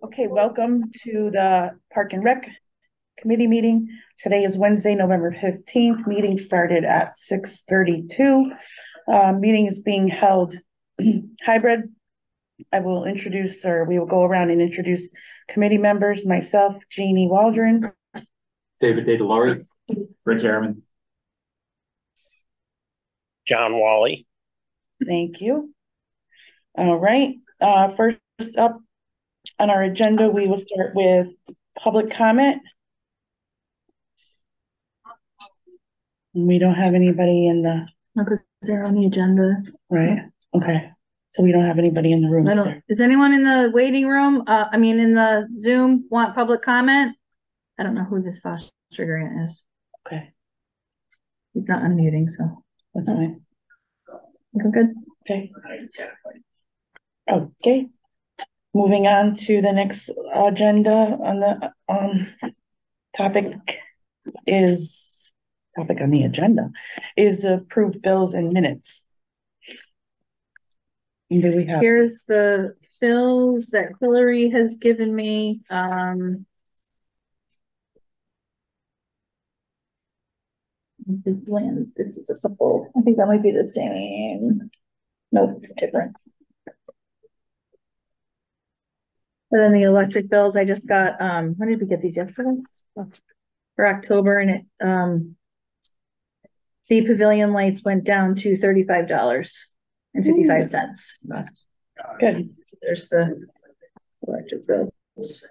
Okay, welcome to the Park and Rec Committee meeting. Today is Wednesday, November 15th. Meeting started at 6:32. Meeting is being held hybrid. I will introduce, or we will go around and introduce committee members. Myself, Jeannie Waldron. David DeLaurie. Rick Harriman. John Wally. Thank you. All right, first up on our agenda, we will start with public comment. We don't have anybody in the... No, because they're on the agenda. Right, okay. So we don't have anybody in the room. Is anyone in the waiting room, in the Zoom, want public comment? I don't know who this Foster Grant is. Okay. He's not unmuting, so that's fine. We're good. Okay. Okay. Moving on to the next agenda on the topic on the agenda is approved bills and minutes. Do we have? Here's the bills that Hillary has given me. This is a couple. I think that might be the same. Nope, it's different. And then the electric bills, I just got, when did we get these yesterday? For October, and it, the pavilion lights went down to $35.55. Good. There's the electric bills.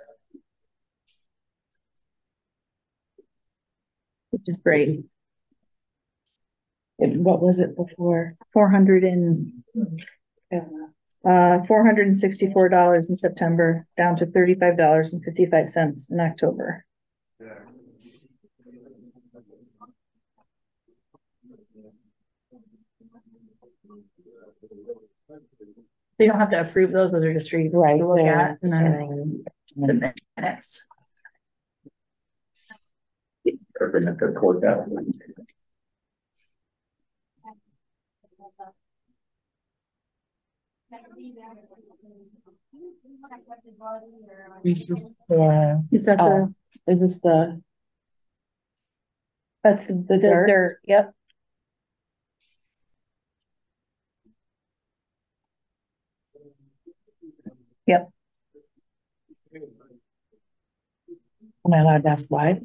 Which is great. What was it before? $464 in September, down to $35.55 in October. So you don't have to approve those are just for you to look at, and then the minutes. This is the, is this the, that's the dirt? Yep. Yep. Am I allowed to ask why?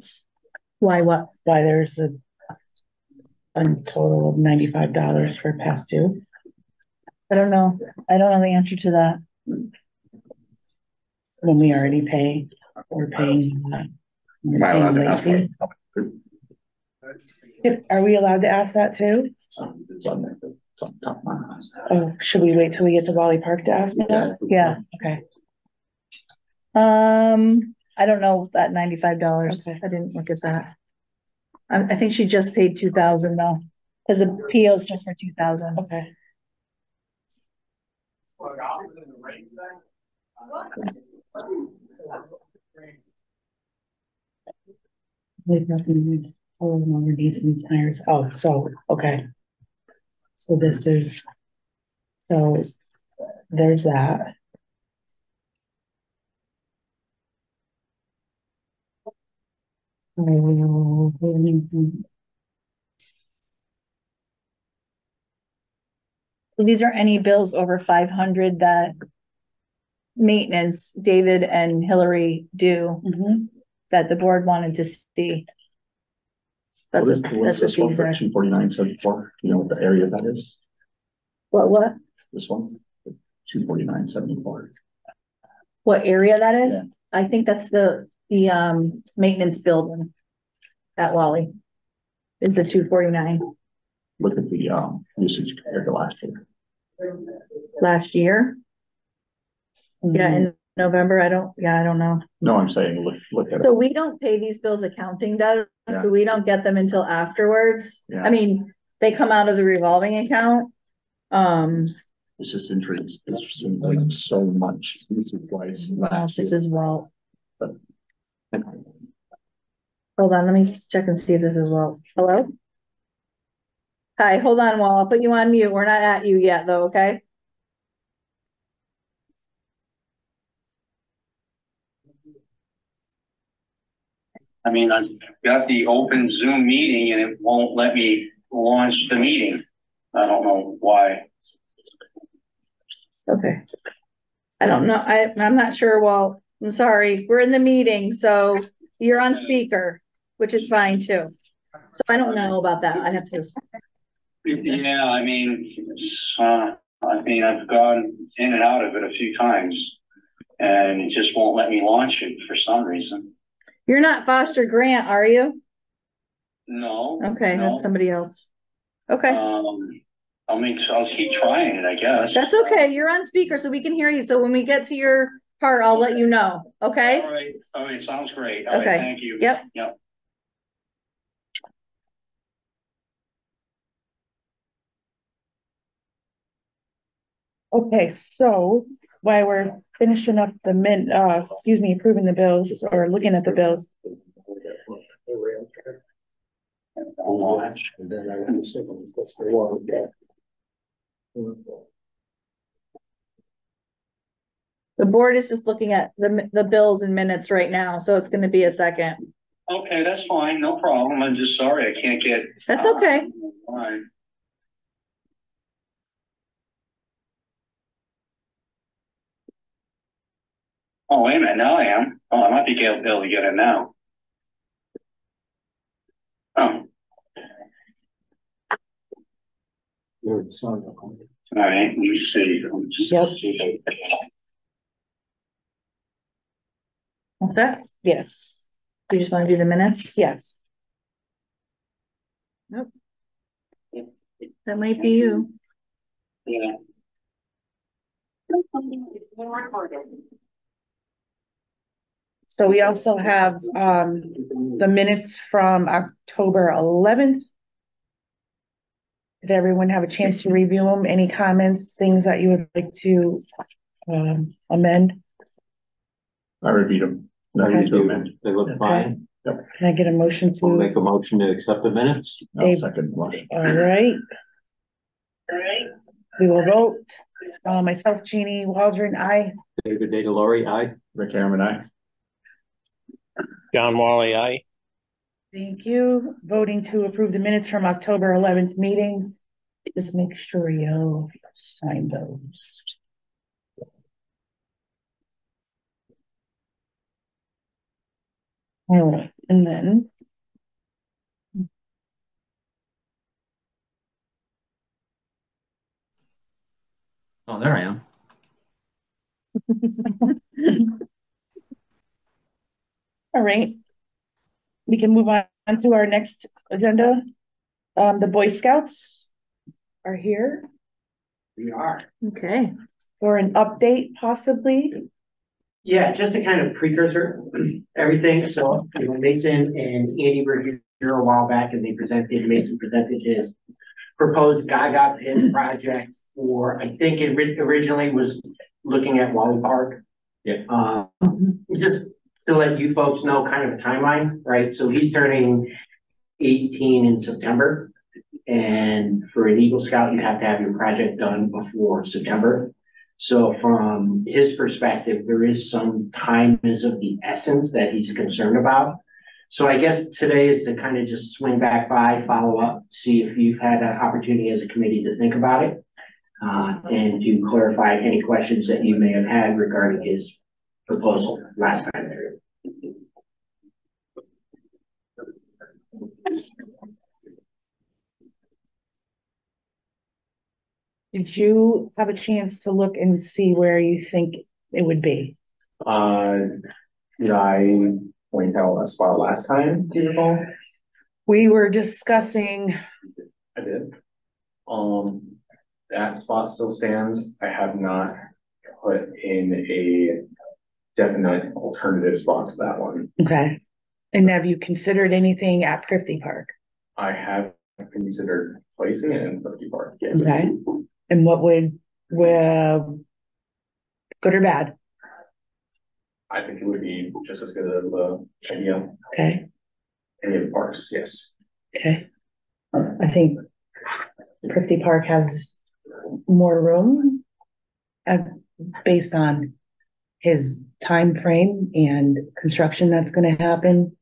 Why what? Why there's a total of $95 for past due? I don't know. I don't know the answer to that. When we already pay, we're paying late fee. Are we allowed to ask that too? Oh, should we wait till we get to Wally Park to ask that? Yeah. Okay. I don't know that $95. Okay. I didn't look at that. I think she just paid $2,000 though, because the PO is just for $2,000. Okay. We've nothing underneath some tires. Oh, so okay. So this is, so there's that. So these are any bills over 500 that maintenance David and Hillary do that the board wanted to see. That's what what this one these for are. 249.74? You know what the area that is? What? This one, 249.74. What area that is? Yeah. I think that's the maintenance building at Wally. Is the 249. Look at the usage compared to last year. Last year? Yeah, in November. I don't know. No, I'm saying look at it. So we don't pay these bills, accounting does, so we don't get them until afterwards. Yeah. I mean, they come out of the revolving account. It's just interesting, like so much usage wise. This is Walt. But, hold on, let me check and see if this is Walt. Hello? Hi, hold on, Walt. I'll put you on mute. We're not at you yet though, okay? I mean, I've got the open Zoom meeting and it won't let me launch the meeting. I don't know why. Okay. I don't know. I'm not sure. Well, I'm sorry. We're in the meeting, so you're on speaker, which is fine too. So I don't know about that. I have to. Yeah, I mean, I've gone in and out of it a few times and it just won't let me launch it for some reason. You're not Foster Grant, are you? No. Okay, no. that's somebody else. Okay. I'll keep trying it, I guess. That's okay. You're on speaker, so we can hear you. So when we get to your part, I'll let you know. Okay. All right. Sounds great. All Okay. right, thank you. Yep. Yep. Okay, so while we're finishing up approving the bills or looking at the bills. The board is just looking at the bills and minutes right now, so it's going to be a second. Okay, that's fine. No problem. I'm just sorry I can't get. That's okay. Fine. Oh, wait a minute. Now I am. Oh, I might be able to get it now. Oh. All right. Let me see. Yep. Okay. Yes. You just want to do the minutes? Yes. Nope. That might be you. Yeah. So we also have the minutes from October 11th. Did everyone have a chance to review them? Any comments, things that you would like to amend? I repeat them. They look fine. Can I get a motion We'll to? make a motion to accept the minutes. I'll second motion. All right. We will vote. Myself, Jeannie Waldron, aye. David Data Laurie, aye. Rick Harriman, aye. John Wally, aye. Thank you. Voting to approve the minutes from October 11th meeting. Just make sure you sign those. All right, and then. Oh, there I am. All right. We can move on to our next agenda. The Boy Scouts are here We are. Okay. for an update possibly. Yeah, just a kind of precursor, everything. So, Mason and Andy were here a while back and Mason presented his proposed Gaga pit project for, I think it originally was looking at Wally Park. Yeah. Just to let you folks know kind of a timeline, right? So he's turning 18 in September. And for an Eagle Scout, you have to have your project done before September. So from his perspective, there is some time is of the essence that he's concerned about. So I guess today is to kind of just swing back by, follow up, see if you've had an opportunity as a committee to think about it. And to clarify any questions that you may have had regarding his proposal last time through. Did you have a chance to look and see where you think it would be? Did I point out a spot last time? Do you recall? We were discussing, I did. That spot still stands. I have not put in a definite alternative spot to that one. okay. And have you considered anything at Prifty Park? I have considered placing it in Prifty Park. Yes. Okay. And what would, good or bad? I think it would be just as good of a idea. Okay, Any of the parks, yes. okay. I think Prifty Park has more room based on his time frame and construction that's gonna happen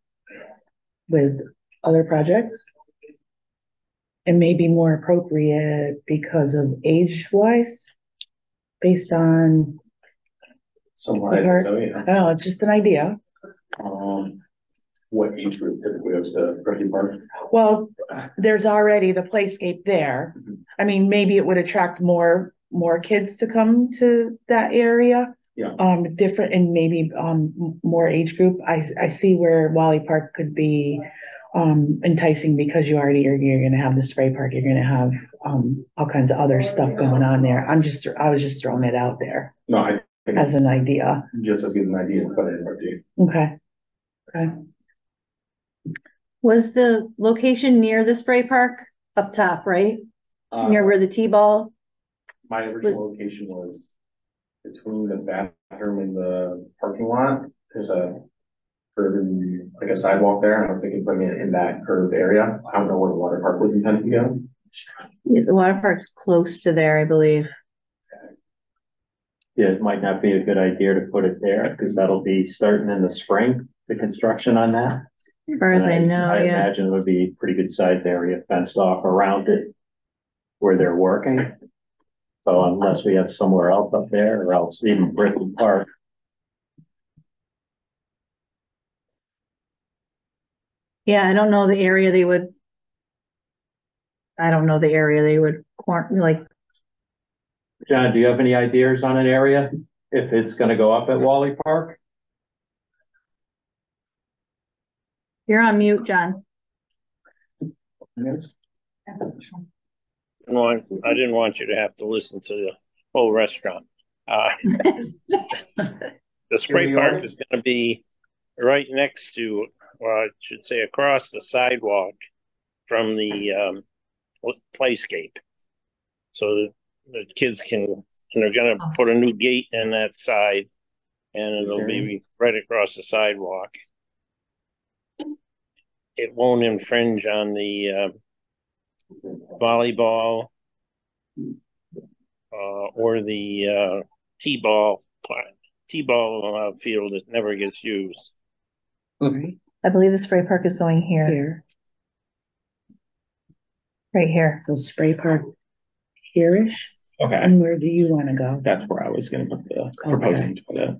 with other projects. It may be more appropriate because of age-wise, based on, Some wise, Or- so, yeah. oh, it's just an idea. What age group typically goes to Griffey Park? Well, there's already the playscape there. I mean, maybe it would attract more kids to come to that area. Yeah. Different and maybe, more age group. I see where Wally Park could be, enticing because you're gonna have the spray park, you're gonna have, all kinds of other stuff going on there. I was just throwing it out there No, I think as an idea. just as good an idea as put it in our team. Okay. Okay. Was the location near the spray park up top, right? Near where the T-ball? My original location was between the bathroom and the parking lot. There's a curb and like a sidewalk there, and I'm thinking putting it in that curved area. I don't know where the water park was intended to go. Yeah, the water park's close to there, I believe. Yeah, it might not be a good idea to put it there, because that'll be starting in the spring, the construction on that. As far as I And know, I yeah. imagine it would be pretty good sized area fenced off around it where they're working. So unless we have somewhere else up there, or else even Griffin Park. Yeah, I don't know the area they would. I don't know the area they would, like, John, do you have any ideas on an area if it's gonna go up at Wally Park? you're on mute, John. No, I didn't want you to have to listen to the whole restaurant. The spray park is gonna be right next to, or I should say across the sidewalk from the playscape. So the kids can, and they're gonna put a new gate in that side, and it'll be right across the sidewalk. It won't infringe on the volleyball or the T-ball field that never gets used. I believe the spray park is going here, Here, right here. so spray park here-ish, Okay, and where do you wanna go? that's where I was gonna put the proposing to put it.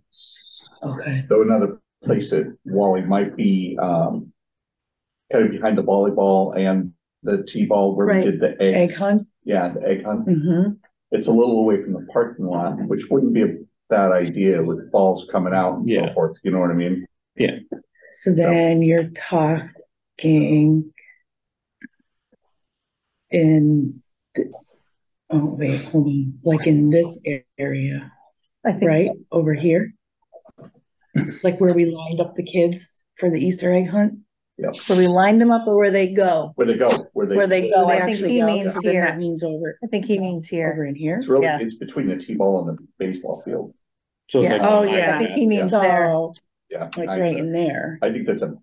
Okay. So another place that Wally might be, kind of behind the volleyball and the T-ball where we Right. did the Egg eggs. hunt? Yeah, the egg hunt. Mm-hmm. It's a little away from the parking lot, which wouldn't be a bad idea with balls coming out and so Yeah. forth, you know what I mean? So then you're talking in, oh, wait, hold on, like in this area, I think, right, over here? Like where we lined up the kids for the Easter egg hunt? where we lined them up or where they go? Where they go, Where they go, I think actually he go? means So then here. that means over, I think he means over here. in here? It's really, Yeah. it's between the T-ball and the baseball field. So it's Yeah. like. Oh, behind yeah. I think he that. means there. So, Yeah. like right in there. I think it's a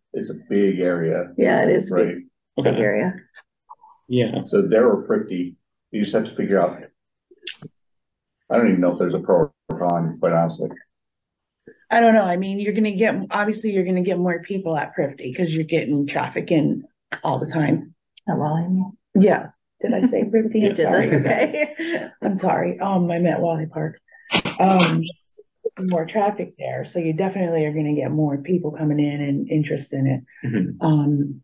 big area. Yeah, it is a Right, big Okay, area. yeah, so they're a pretty, you just have to figure out. I don't even know if there's a pro or con, quite honestly. I don't know, I mean, obviously you're gonna get more people at Prifty, because you're getting traffic in all the time. Oh, well, I mean, Yeah, did I say Prifty? you I'm did, sorry. that's okay. I'm sorry, I meant Wally Park. More traffic there, so you definitely are gonna get more people coming in and interest in it. Mhm.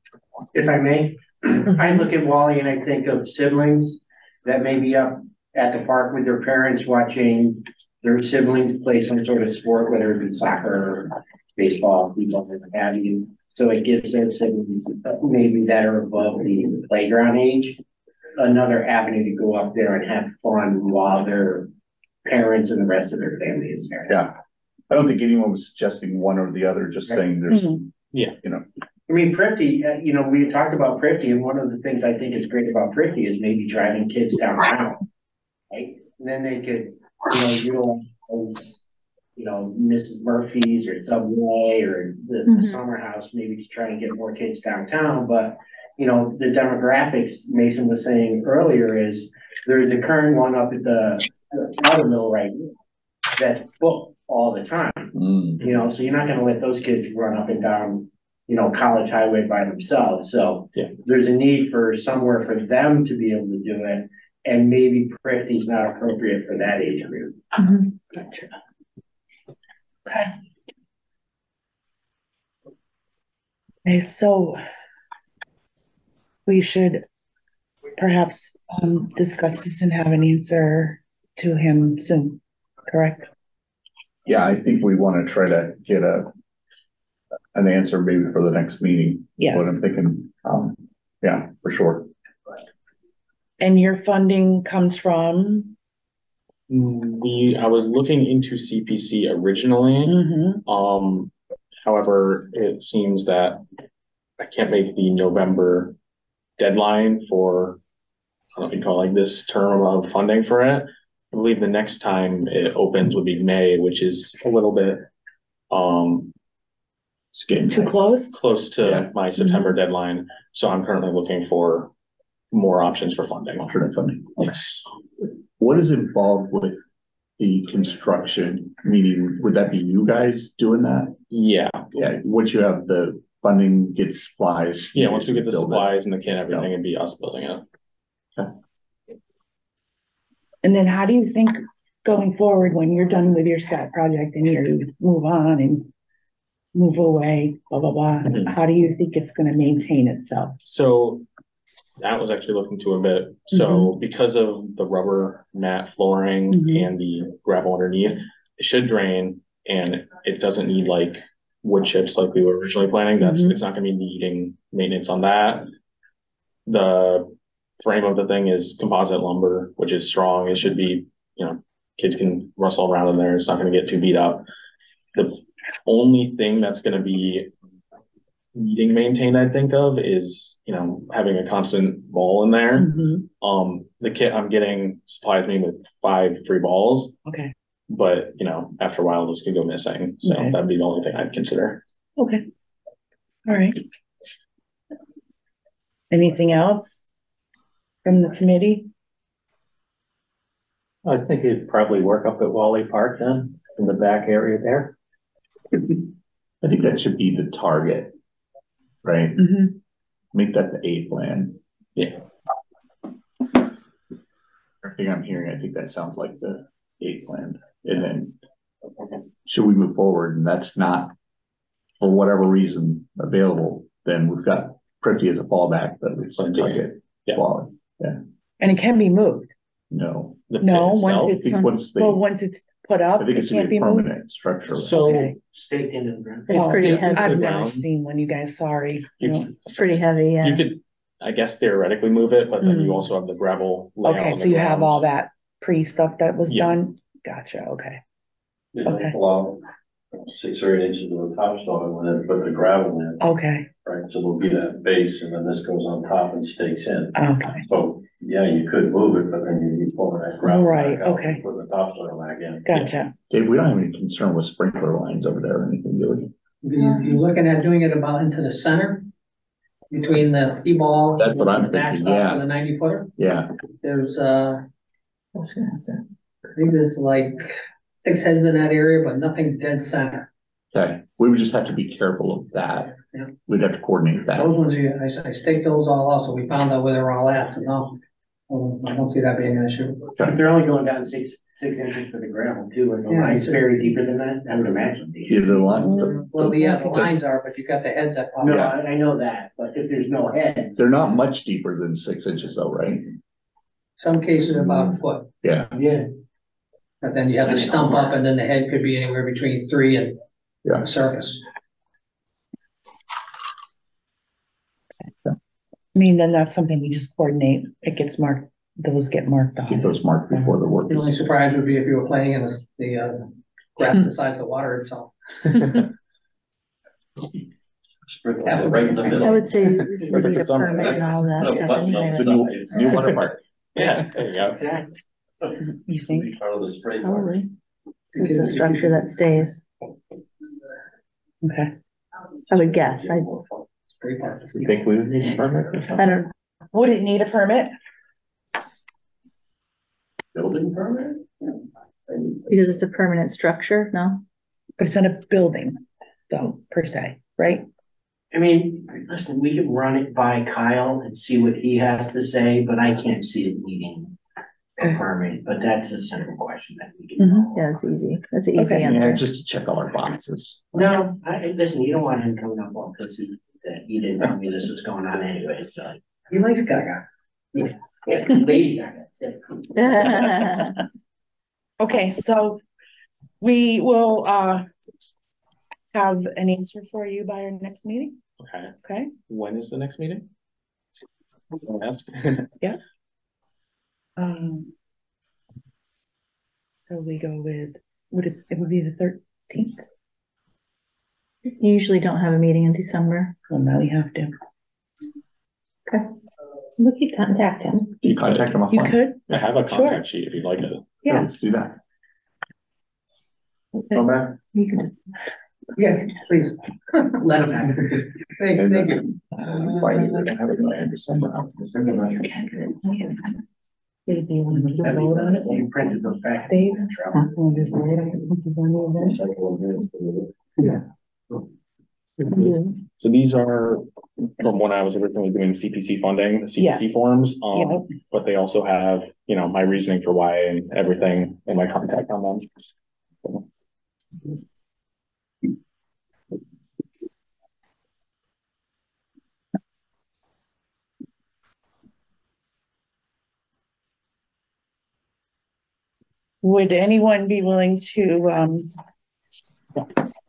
If I may, I look at Wally and I think of siblings that may be up at the park with their parents watching their siblings play some sort of sport, whether it be soccer, baseball, football, what have you. So it gives their siblings, maybe that are above the playground age, another avenue to go up there and have fun while their parents and the rest of their family is there. Yeah. I don't think anyone was suggesting one or the other, just saying there's, Mhm. I mean, Prifty, we talked about Prifty, and one of the things I think is great about Prifty is maybe driving kids downtown. Right, and then they could, utilize, Mrs. Murphy's or Subway or the Mhm. summer house, maybe to try and get more kids downtown, but. The demographics Mason was saying earlier is, there's the current one up at the Outer Mill right now that's booked all the time. Mm, You know, so you're not gonna let those kids run up and down, you know, College Highway by themselves, so. Yeah. There's a need for somewhere for them to be able to do it, and maybe Prifty's not appropriate for that age group. Gotcha. Okay. Okay, so we should perhaps discuss this and have an answer to him soon, correct? yeah, I think we wanna try to get an answer maybe for the next meeting. Yes. What I'm thinking, yeah, for sure. And your funding comes from? I was looking into CPC originally. However, it seems that I can't make the November deadline for, I don't know what you call it, like this term of funding for it. I believe the next time it opens would be May, which is a little bit, It's getting Too close? close to Yeah. my September deadline. So I'm currently looking for more options for funding. alternate funding. Yes. What is involved with the construction? Meaning, would that be you guys doing that? Yeah, Yeah, once you have the funding, get supplies. yeah, once we get the build it. supplies and the kit, everything, it'd be us building it. And then how do you think going forward, when you're done with your SCAT project and you move on and move away, blah, blah, blah, Mhm. how do you think it's gonna maintain itself? So that was actually looking to a bit. So because of the rubber mat flooring Mhm. and the gravel underneath, it should drain and it doesn't need like wood chips like we were originally planning. Mhm. It's not gonna be needing maintenance on that. The frame of the thing is composite lumber, which is strong. It should be, you know, kids can rustle around in there. It's not gonna get too beat up. The only thing that's gonna be needing maintained, I think of, is, you know, having a constant ball in there. Mhm. The kit I'm getting supplies me with 5 free balls, Okay, but you know, after a while those can go missing. So Okay. that'd be the only thing I'd consider. okay. All right. Anything else from the committee? I think it'd probably work up at Wally Park then, in the back area there. I think that should be the target, right? Mhm. Make that the A plan. Yeah. Everything I'm hearing, I think that sounds like the A plan. And then should we move forward and that's not, for whatever reason, available, then we've got Prifty as a fallback, but it's a target. Yeah. Quality. And it can be moved. No, The No, pit itself. once I it's, think once they, well, once it's put up, I think it it's gonna can't be be a moved. permanent structure. So Okay. Staked into the ground. It's pretty heavy. I've never ground. seen one, you guys, sorry. It's pretty heavy, yeah. you could, I guess, theoretically move it, but then you Mhm. also have the gravel layout Okay, on so the you have ground. all that pre-stuff that was Yeah. done? Gotcha, okay. They Okay. don't allow 6 or 8 inches of the topsoil and then put the gravel in, Okay, right? So there'll be that base and then this goes on top and stakes in. okay, So, yeah, you could move it, but then you'd be pulling that gravel Right, back out okay. and putting the topsoil back in. gotcha. Dave, we don't have any concern with sprinkler lines over there or anything, do we? You're looking at doing it about into the center, between the T-ball. That's what I'm and the thinking, backstop yeah. and the 90-footer. Yeah, There's, I was gonna say. I think there's like 6 heads in that area, but nothing dead center. okay. We would just have to be careful of that. Yeah. We'd have to coordinate that. Those ones, I staked those all out, so we found out where they're all at, so no. I don't see that being an issue. If they're only going down 6 inches for the gravel too, and the Yeah. line's buried deeper than that, I would imagine. they should. Either line, Well, yeah, the lines are, but you got the heads that pop No, out. I know that, but if there's no heads. they're not much deeper than 6 inches though, right? Some cases about a foot, Yeah, Yeah. but then you have the stump up and then the head could be anywhere between 3 and Yeah. the surface. I mean, then that's something we just coordinate. It gets marked, those get marked keep off. those marked before the work The only is. surprise would be if you were playing in the grass besides the water itself. Sprinkle right in the middle. I would say we need a It's on- permit and all that stuff Button anyway. up It's a new water park. Yeah, there you go. Exactly. You think? Part of the spray. Probably. It's a structure that stays, Okay. I would guess. Spray park. You think we would need a permit or something? I don't, Would it need a permit? Building permit? because it's a permanent structure, no? but it's not a building though, per se, right? I mean, listen, we can run it by Kyle and see what he has to say, but I can't see it needing a Okay. permit, but that's a simple question that we Mhm. can. Yeah, it's easy. That's an easy Okay. Yeah, answer. just to check all our boxes. No, listen, you don't want him coming up all pissy that you didn't tell me this was going on anyway, so. He likes Gaga. Yeah, Lady Gaga, that's it. Okay, so we will have an answer for you by our next meeting, Okay, okay? when is the next meeting? Someone ask. So we go with, it would be the 13th? You usually don't have a meeting in December. Well, now we have to. We could contact him. You contact them You offline. could, I have a Sure. contact sheet if you'd like it. yeah. Let's do that. Okay. Come back. You can just. Yeah, please, let him have it. Thank you. Friday, we're gonna have it in December. Dave, do you want to vote on it? You printed those back. Dave? We'll just vote on it since it's on the event. So these are from when I was originally doing CPC funding, the CPC Yes. forms, Yeah. but they also have, you know, my reasoning for why and everything and my contact on them. So, Would anyone be willing to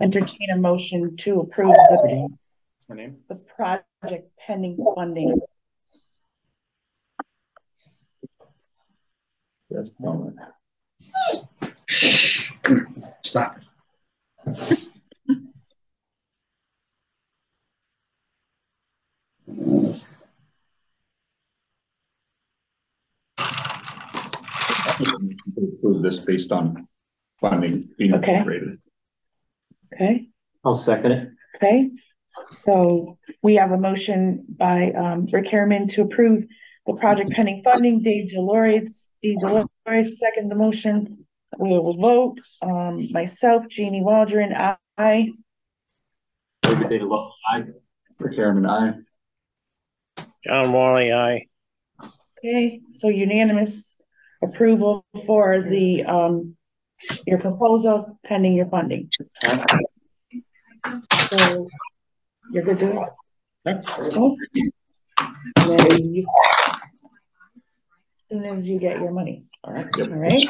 entertain a motion to approve my name? the project pending funding? Yes. Stop. Approve this based on funding being Okay. appropriated. Okay, I'll second it. okay. So we have a motion by Rick Harriman to approve the project pending funding. Steve Deloris, second the motion. We will vote. Myself, Jeannie Waldron, aye. For Chairman, aye. John Wally, aye. Okay, so unanimous approval for the your proposal pending your funding. So you're good to go. Oh. And then you, as soon as you get your money, All right. all right?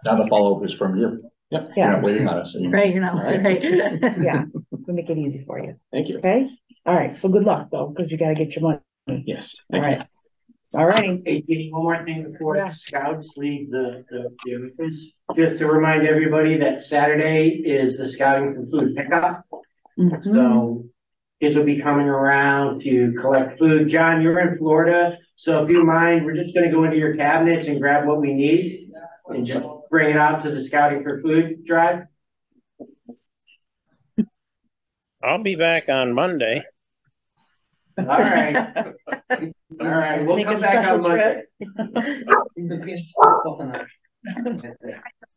Now the follow-up is from you. Yep. You're Yeah, not waiting on us anymore. Right, you're not, right. yeah, we'll make it easy for you, Thank you. okay? All right, so good luck though, because you gotta get your money. Yes. All right. All righty. Hey, Jeannie, one more thing before Yeah. the scouts leave the office. Just to remind everybody that Saturday is the scouting for food pickup. Mhm. So kids will be coming around to collect food. John, you're in Florida, so if you mind, we're just gonna go into your cabinets and grab what we need and just bring it out to the scouting for food drive. I'll be back on Monday. All right, all right, we'll Make a come back special on Monday.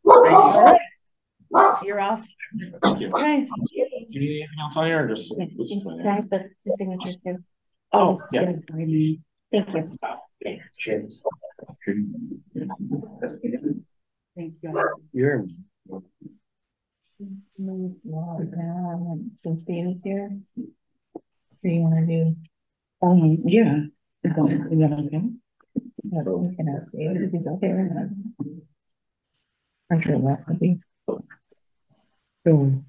All right. You're off. Thank you. Okay. Do you need anything else on here or just? this is my Can I name? have the signature too? Oh, Yeah. yeah. Thank you. Cheers. Thank you. You're. Move along now, since Dave is here. What do you wanna do? Yeah. Is that okay? Yeah, we can ask Dave if he's okay or not. I'm sure that would be. So.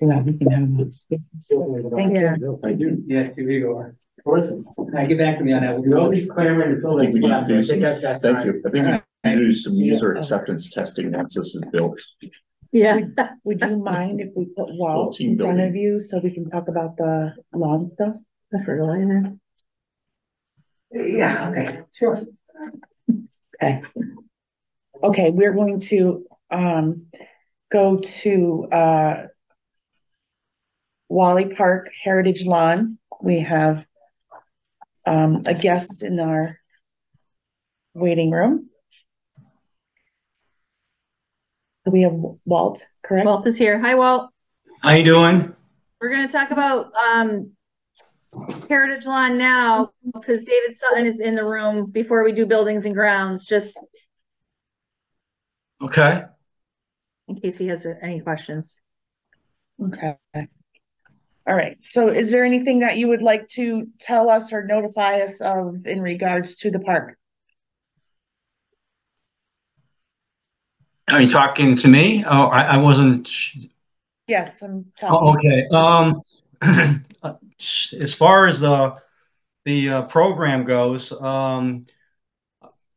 Yeah, we can have this. Thank Yeah. you. I do. Yes, here you are. Listen, Now get back to me on that. nobody's clamoring to fill I that think we need spot, to do so I think that's thank fine. you. I think we need to do some user acceptance testing once this is built. Yeah. Would you mind if we put Walt team in front building. of you so we can talk about the lawn stuff? The fertilizer. Yeah, okay, sure. Okay. Okay, we're going to go to Wally Park Heritage Lawn. We have a guest in our waiting room. we have Walt, correct? Walt is here. Hi, Walt. How you doing? We're gonna talk about Heritage Lawn now because David Sutton is in the room before we do buildings and grounds, just Okay. in case he has any questions. Okay. All right. So is there anything that you would like to tell us or notify us of in regards to the park? Are you talking to me? Oh, I wasn't. Yes, I'm Oh, talking. okay. As far as the program goes,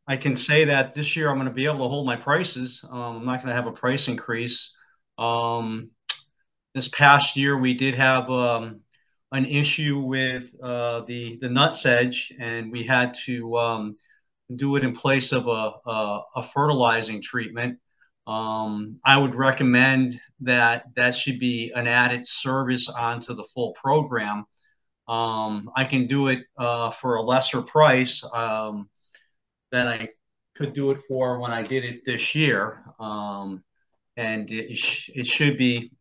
I can say that this year I'm going to be able to hold my prices. I'm not going to have a price increase. This past year we did have an issue with the nutsedge, and we had to do it in place of a fertilizing treatment. I would recommend that should be an added service onto the full program. I can do it for a lesser price than I could do it for when I did it this year. And it should be,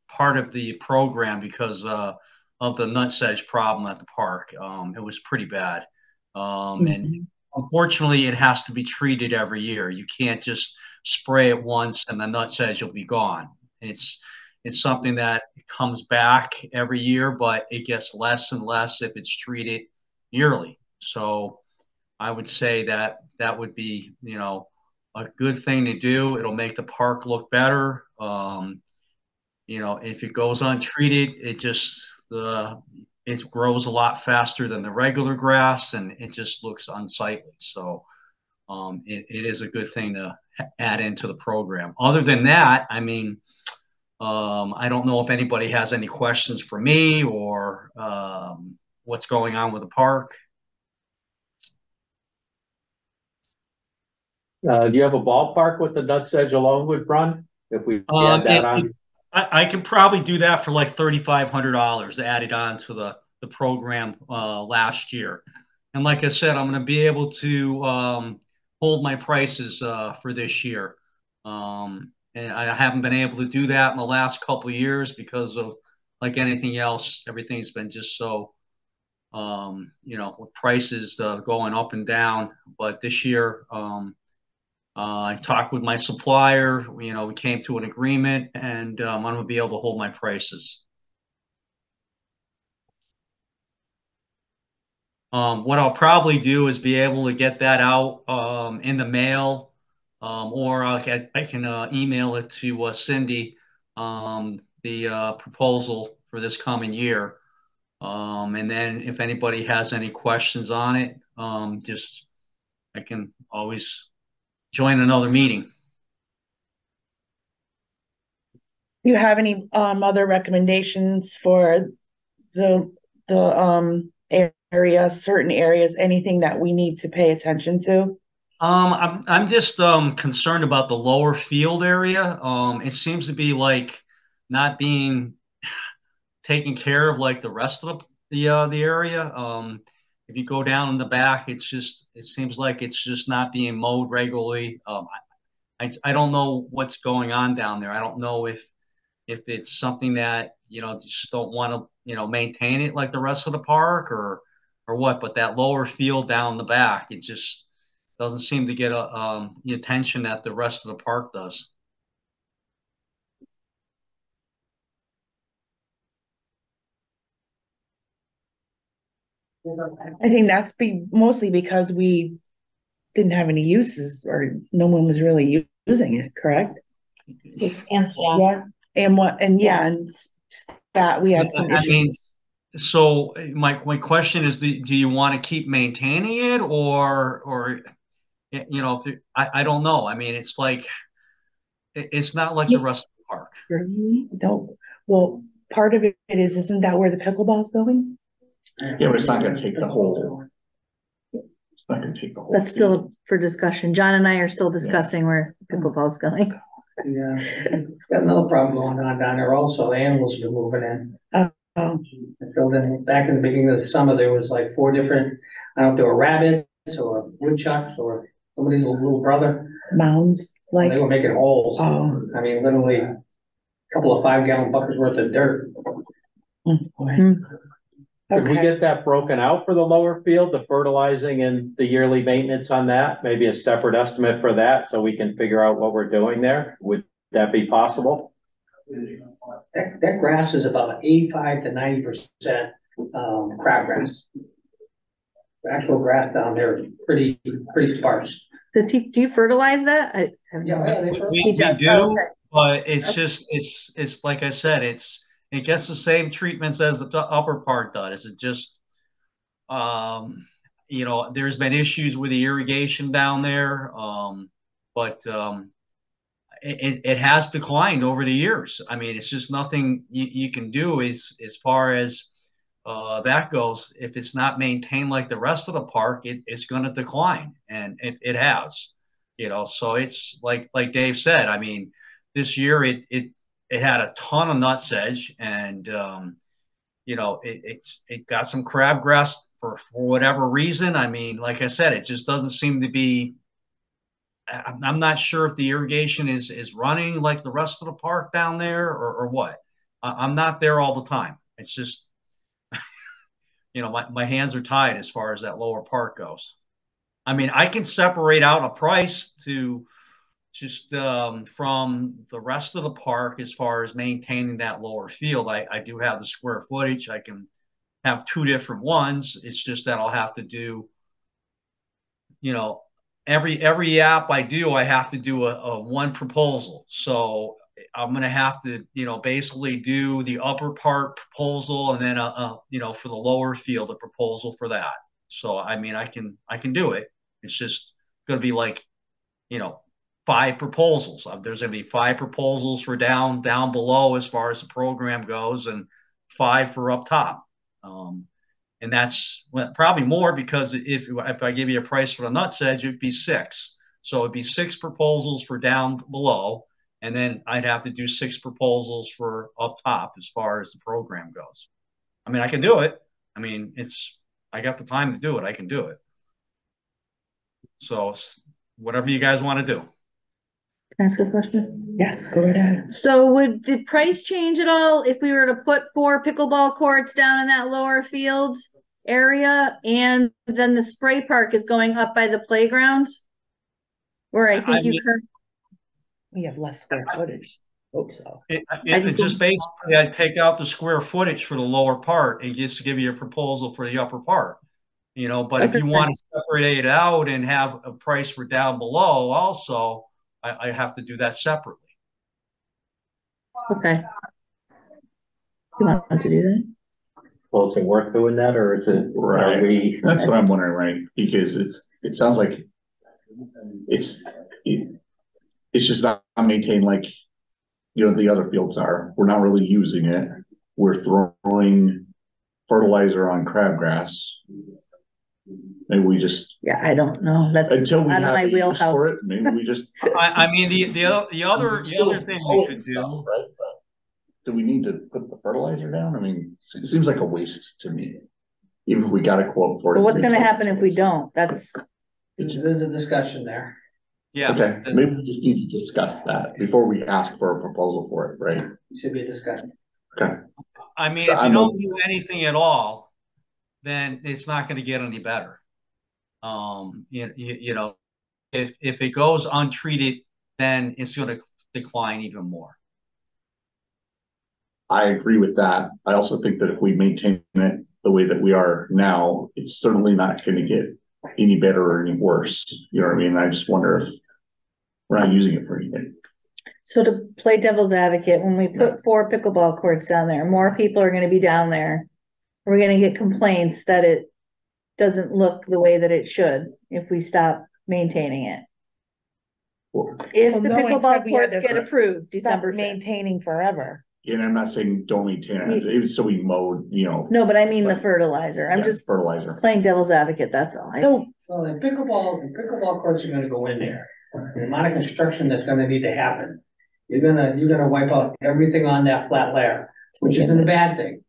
part of the program because of the nutsedge problem at the park. It was pretty bad. And unfortunately, it has to be treated every year. You can't just spray it once and the nutsedge will be gone. It's something that comes back every year, but it gets less and less if it's treated yearly. So I would say that would be, a good thing to do. It'll make the park look better. If it goes untreated, it grows a lot faster than the regular grass, and it just looks unsightly. So it is a good thing to add into the program. Other than that, I mean, I don't know if anybody has any questions for me or what's going on with the park. Do you have a ballpark what the nutsedge alone would run if we add that on? I can probably do that for like $3,500 added on to the program last year. And like I said, I'm going to be able to hold my prices for this year. And I haven't been able to do that in the last couple of years because of, like anything else, everything's been just so, with prices going up and down. But this year, I talked with my supplier, we came to an agreement, and I'm going to be able to hold my prices. What I'll probably do is be able to get that out in the mail, or I can email it to Cindy, the proposal for this coming year. And then if anybody has any questions on it, I can always join another meeting. Do you have any other recommendations for the area, certain areas, anything that we need to pay attention to? I'm just concerned about the lower field area. It seems to be like not being taken care of like the rest of the area. If you go down in the back, it seems like it's just not being mowed regularly. I don't know what's going on down there. I don't know if it's something that just don't want to maintain it like the rest of the park or what. But that lower field down the back, it just doesn't seem to get the attention that the rest of the park does. I think that's mostly because we didn't have any uses or no one was really using it, correct? And staff. Yeah. And that we had some issues. I mean, so my question is, do you want to keep maintaining it or I don't know. I mean, it's like it's not like the rest of the park. Don't. Well, part of it isn't that where the pickleball's going? Yeah, but it's not going to take the whole. It's not going to take the whole. That's still for discussion. John and I are still discussing where pickleball's going. Yeah, it's got another problem going on down there also. Animals are moving in. I filled in back in the beginning of the summer. There was like 4 different. I don't know if they were rabbits or woodchucks or somebody's little brother. Mounds. They Like, were making holes. oh, I mean, literally a couple of 5-gallon buckets worth of dirt. boy. Could we Okay, get that broken out for the lower field, the fertilizing and the yearly maintenance on that? Maybe a separate estimate for that, so we can figure out what we're doing there? Would that be possible? That grass is about 85 to 90% crabgrass. The actual grass down there is pretty sparse. Do you fertilize that? Yeah, they We does, do, okay. but it's Okay. just, it's like I said, it gets the same treatments as the upper part does. It just, there's been issues with the irrigation down there. But it has declined over the years. I mean, it's just nothing you can do as far as that goes. If it's not maintained like the rest of the park, it's going to decline, and it has. So it's like Dave said. I mean, this year it had a ton of nut sedge, and it got some crabgrass for whatever reason. I mean, like I said, it just doesn't seem to be. I'm not sure if the irrigation is running like the rest of the park down there or what. I'm not there all the time. It's just, my hands are tied as far as that lower part goes. I mean, I can separate out a price to just from the rest of the park as far as maintaining that lower field. I do have the square footage. I can have two different ones. It's just that I'll have to do, every app I do, I have to do a one proposal. So I'm going to have to, basically do the upper part proposal, and then for the lower field, a proposal for that. So, I mean, I can do it. It's just going to be like, 5 proposals. There's going to be 5 proposals for down below as far as the program goes, and 5 for up top. And that's probably more, because if I give you a price for the nut sedge, it'd be 6. So it'd be 6 proposals for down below, and then I'd have to do 6 proposals for up top as far as the program goes. I mean, I can do it. I mean, I got the time to do it. I can do it. So whatever you guys want to do. Can I ask a question? yes, go right ahead. So would the price change at all if we were to put 4 pickleball courts down in that lower field area, and then the spray park is going up by the playground? Where I think We have less square footage. Hope so. It just basically, I'd take out the square footage for the lower part and just give you a proposal for the upper part. But if you want to separate it out and have a price for down below also, I have to do that separately. Okay. You want to do that? Well, is it worth doing that, or is it, Right. That's what I'm wondering, right? Because it sounds like it's just not maintained like, the other fields are. We're not really using it. We're throwing fertilizer on crabgrass. Maybe we just, I don't know. That's until we out of have my a use wheelhouse. for it, maybe we just. I mean, the other thing we could do. Stuff, right? Do we need to put the fertilizer down? I mean, it seems like a waste to me. Even if we got a quote for it. But what's going to happen if we don't? There's a discussion there. Yeah. Okay, maybe we just need to discuss that before we ask for a proposal for it, right? It should be a discussion. Okay. I mean, So if you don't do anything at all, then it's not going to get any better. If it goes untreated, then it's going to decline even more. I agree with that. I also think that if we maintain it the way that we are now, it's certainly not going to get any better or any worse. You know what I mean? I just wonder if we're not using it for anything. So to play devil's advocate, when we put 4 pickleball courts down there, more people are going to be down there. We're going to get complaints that it doesn't look the way that it should if we stop maintaining it. If the pickleball courts get approved December 5th. Maintaining forever. And I'm not saying don't maintain it. It was so we mowed, No, but I mean the fertilizer. I'm just fertilizer. playing devil's advocate. That's all. So the pickleball courts are going to go in there. The amount of construction that's going to need to happen, you're gonna wipe out everything on that flat layer, which isn't a bad thing.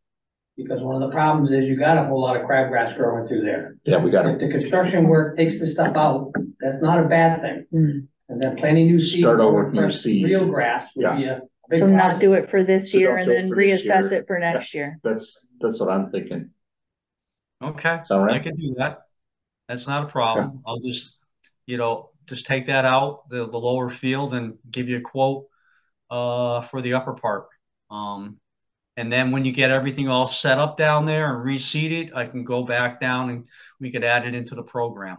Because one of the problems is you got a whole lot of crabgrass growing through there. Yeah, we got If the construction work takes the stuff out, that's not a bad thing. And then planting new seed. Start over with new for seed. Real grass would be a big So not positive. do it for this So year don't and do it then for this reassess year. it for next year. That's what I'm thinking. Okay, Is that all right? I can do that. That's not a problem. I'll just, just take that out, the lower field, and give you a quote for the upper part. And then when you get everything all set up down there and reseeded, I can go back down and we could add it into the program.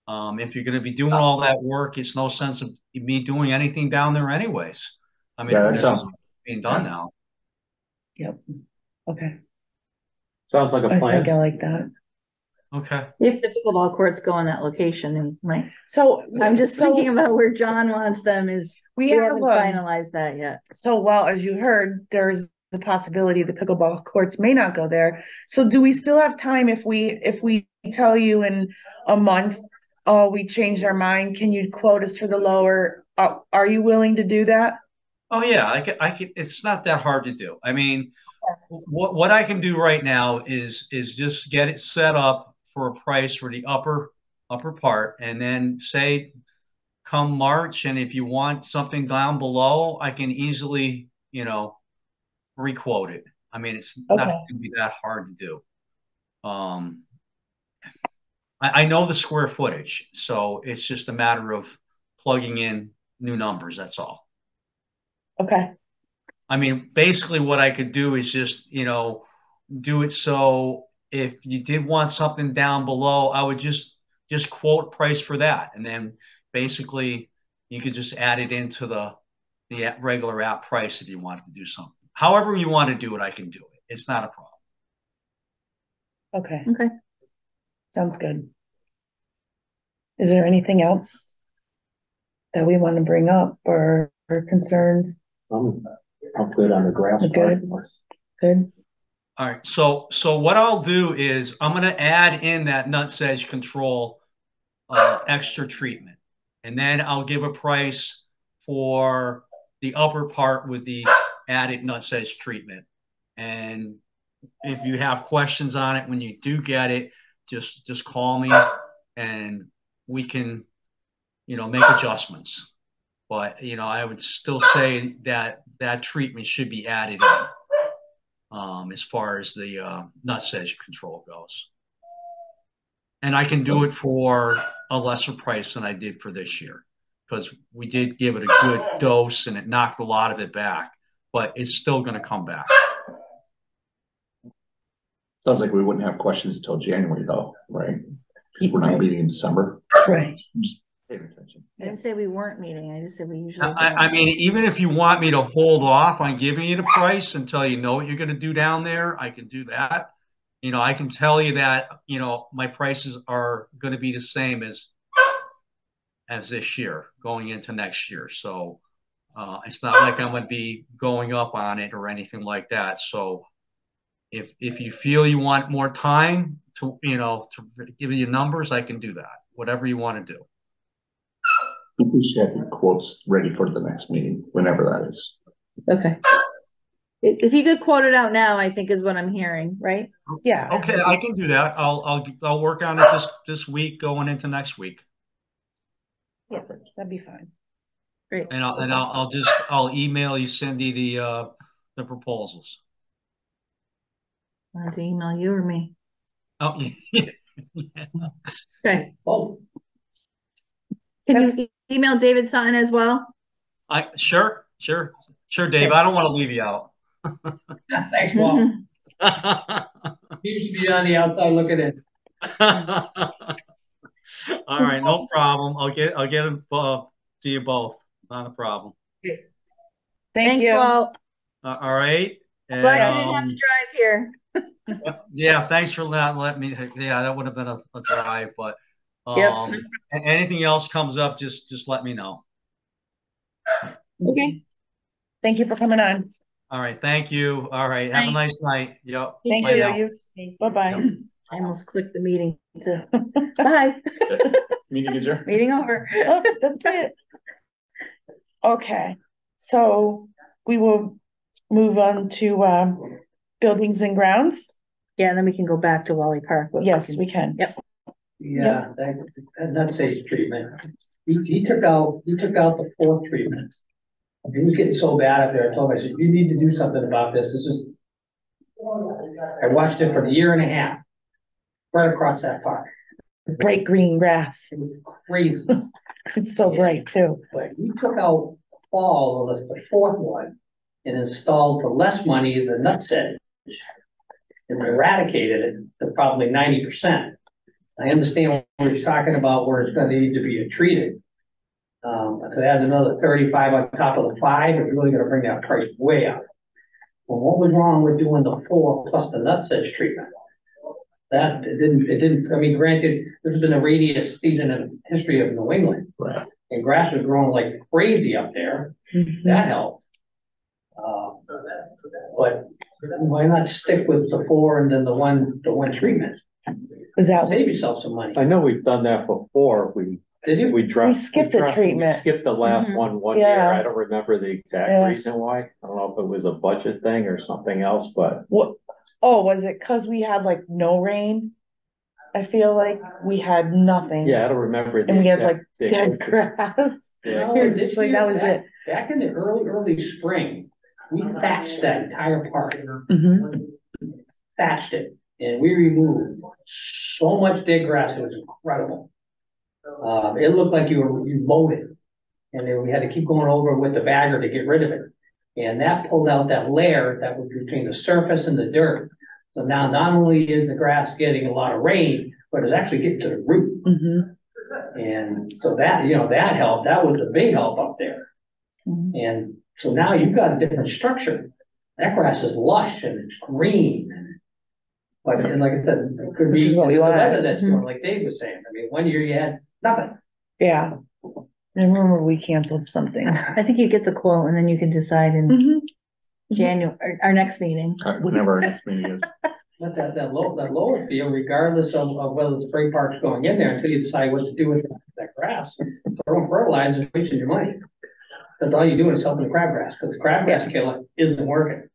If you're going to be doing all that work, it's no sense of me doing anything down there anyways. I mean, Yeah, that there's sounds being done now. Yep. Okay. Sounds like a I think plan. I like that. Okay. If the pickleball courts go in that location, and right. So I'm just thinking about where John wants them is we haven't finalized that yet. So, well, as you heard, there's the possibility the pickleball courts may not go there. So do we still have time if we tell you in a month, oh, we changed our mind, can you quote us for the lower? Are you willing to do that? Oh yeah, I can. It's not that hard to do. I mean, what I can do right now is just get it set up for a price for the upper part, and then say come March, and if you want something down below, I can easily, requote it. I mean, it's not going to be that hard to do. I know the square footage, so it's just a matter of plugging in new numbers. That's all. Okay. I mean, basically what I could do is just, do it so if you did want something down below, I would just quote price for that. And then basically you could just add it into the regular app price if you wanted to do something. However you want to do it, I can do it. It's not a problem. Okay. Okay. Sounds good. Is there anything else that we want to bring up or concerns? I'm good on the grass. Good. Good. All right. So what I'll do is I'm going to add in that nutsedge control extra treatment, and then I'll give a price for the upper part with the added nutsedge treatment. And if you have questions on it when you do get it, just call me and we can, make adjustments. But, I would still say that treatment should be added in as far as the nutsedge control goes. And I can do it for a lesser price than I did for this year, because we did give it a good dose and it knocked a lot of it back, but it's still going to come back. Sounds like we wouldn't have questions until January though, right? Because we're not meeting in December. Right. Just pay attention. I didn't say we weren't meeting. I just said we usually. I mean, even if you want me to hold off on giving you the price until you know what you're going to do down there, I can do that. I can tell you that, my prices are going to be the same as this year going into next year. So it's not like I'm going to be going up on it or anything like that. So if you feel you want more time to, to give you numbers, I can do that. Whatever you want to do. I think we should have the quotes ready for the next meeting, whenever that is. Okay. If you could quote it out now, I think is what I'm hearing, right? Yeah. Okay, I can do that. I'll work on it this week going into next week. Perfect. That'd be fine. Great. And I'll email you, Cindy, the proposals. Want to email you or me? Oh, yeah. Okay. Oh, Can you email David Sutton as well? Sure, Dave. I don't want to leave you out. thanks, Paul. He used to be on the outside looking in. All right, no problem. I'll get them to you both. Not a problem. Thanks, you. Walt. All right. And, Glad you didn't have to drive here. Yeah, thanks for letting me. Yeah, that would have been a drive, but Yep. anything else comes up, just let me know. Okay. Thank you for coming on. All right, thank you. All right, have a nice night. Yep. Thank you. Bye-bye. Yep. I almost clicked the meeting too. Bye. Meeting adjourned. Meeting over. Oh, that's it. Okay, so we will move on to buildings and grounds. Yeah, and then we can go back to Wally Park. Yes, we can. Yep. Yeah, that nutsedge treatment. he took out the fourth treatment. He was getting so bad up there, I told him, I said, you need to do something about this. I watched it for a year and a half, right across that park. Bright green grass. It was crazy. It's so bright too. But he took out fall, the fourth one, and installed for less money the nut sedge. And eradicated it to probably 90%. I understand what he's talking about where it's gonna need to be treated. To add another 35 on top of the 5, it's really gonna bring that price way up. Well, what was wrong with doing the 4 plus the nut sedge treatment? That it didn't, I mean, granted, this has been the rainiest season in the history of New England. Right. And grass was growing like crazy up there. Mhm. That helped. But why not stick with the 4 and then the one treatment? Is that, Save yourself some money. I know we've done that before. Did you? We dropped. We skipped the treatment. We skipped the last Mhm. one Yeah. year. I don't remember the exact Yeah. reason why. I don't know if it was a budget thing or something else, but what, oh, was it cause we had like no rain? I feel like we had nothing. yeah, I don't remember. the And we had exact like date. dead grass. Yeah. No, You're this just like, year, that was it. Back in the early spring, we thatched that entire park, Mhm. thatched it, and we removed so much dead grass, it was incredible. It looked like you mowed it, and then we had to keep going over with the bagger to get rid of it. And that pulled out that layer that was between the surface and the dirt. So now not only is the grass getting a lot of rain, but it's actually getting to the root. Mhm. And so that, that helped, that was a big help up there. Mhm. And so now you've got a different structure. That grass is lush and it's green. But and like I said, it could Which be is the what we want. weather that's doing, like Dave was saying. I mean, one year you had nothing. Yeah. I remember we canceled something. I think you get the quote and then you can decide in Mhm. January, our next meeting. Whenever our next meeting is. But that lower field, regardless of whether the spray park's going in there, until you decide what to do with that grass, throwing fertilizer is wasting your money. That's all you're doing is helping the crabgrass, because the crabgrass killer isn't working.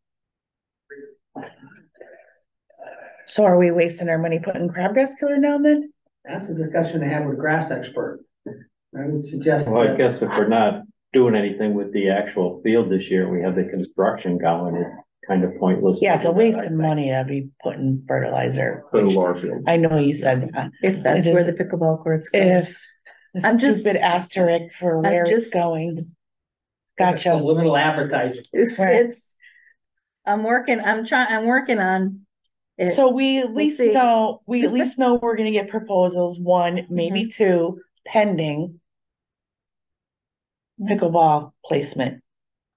So are we wasting our money putting crabgrass killer down then? That's a discussion to have with a grass expert. I would suggest well, I that, guess if we're not doing anything with the actual field this year, we have the construction going, it's kind of pointless. Yeah, it's a to do waste that, I of think. money to be putting fertilizer. For the lower field. I know you said that. If that's It where is- the pickleball courts go. If the I'm just- stupid asterisk for where it's just- going. it's Gotcha. a little advertising. Right. I'm working on it. So we at least see. know, we're gonna get proposals, 1, maybe 2, pending pickleball placement.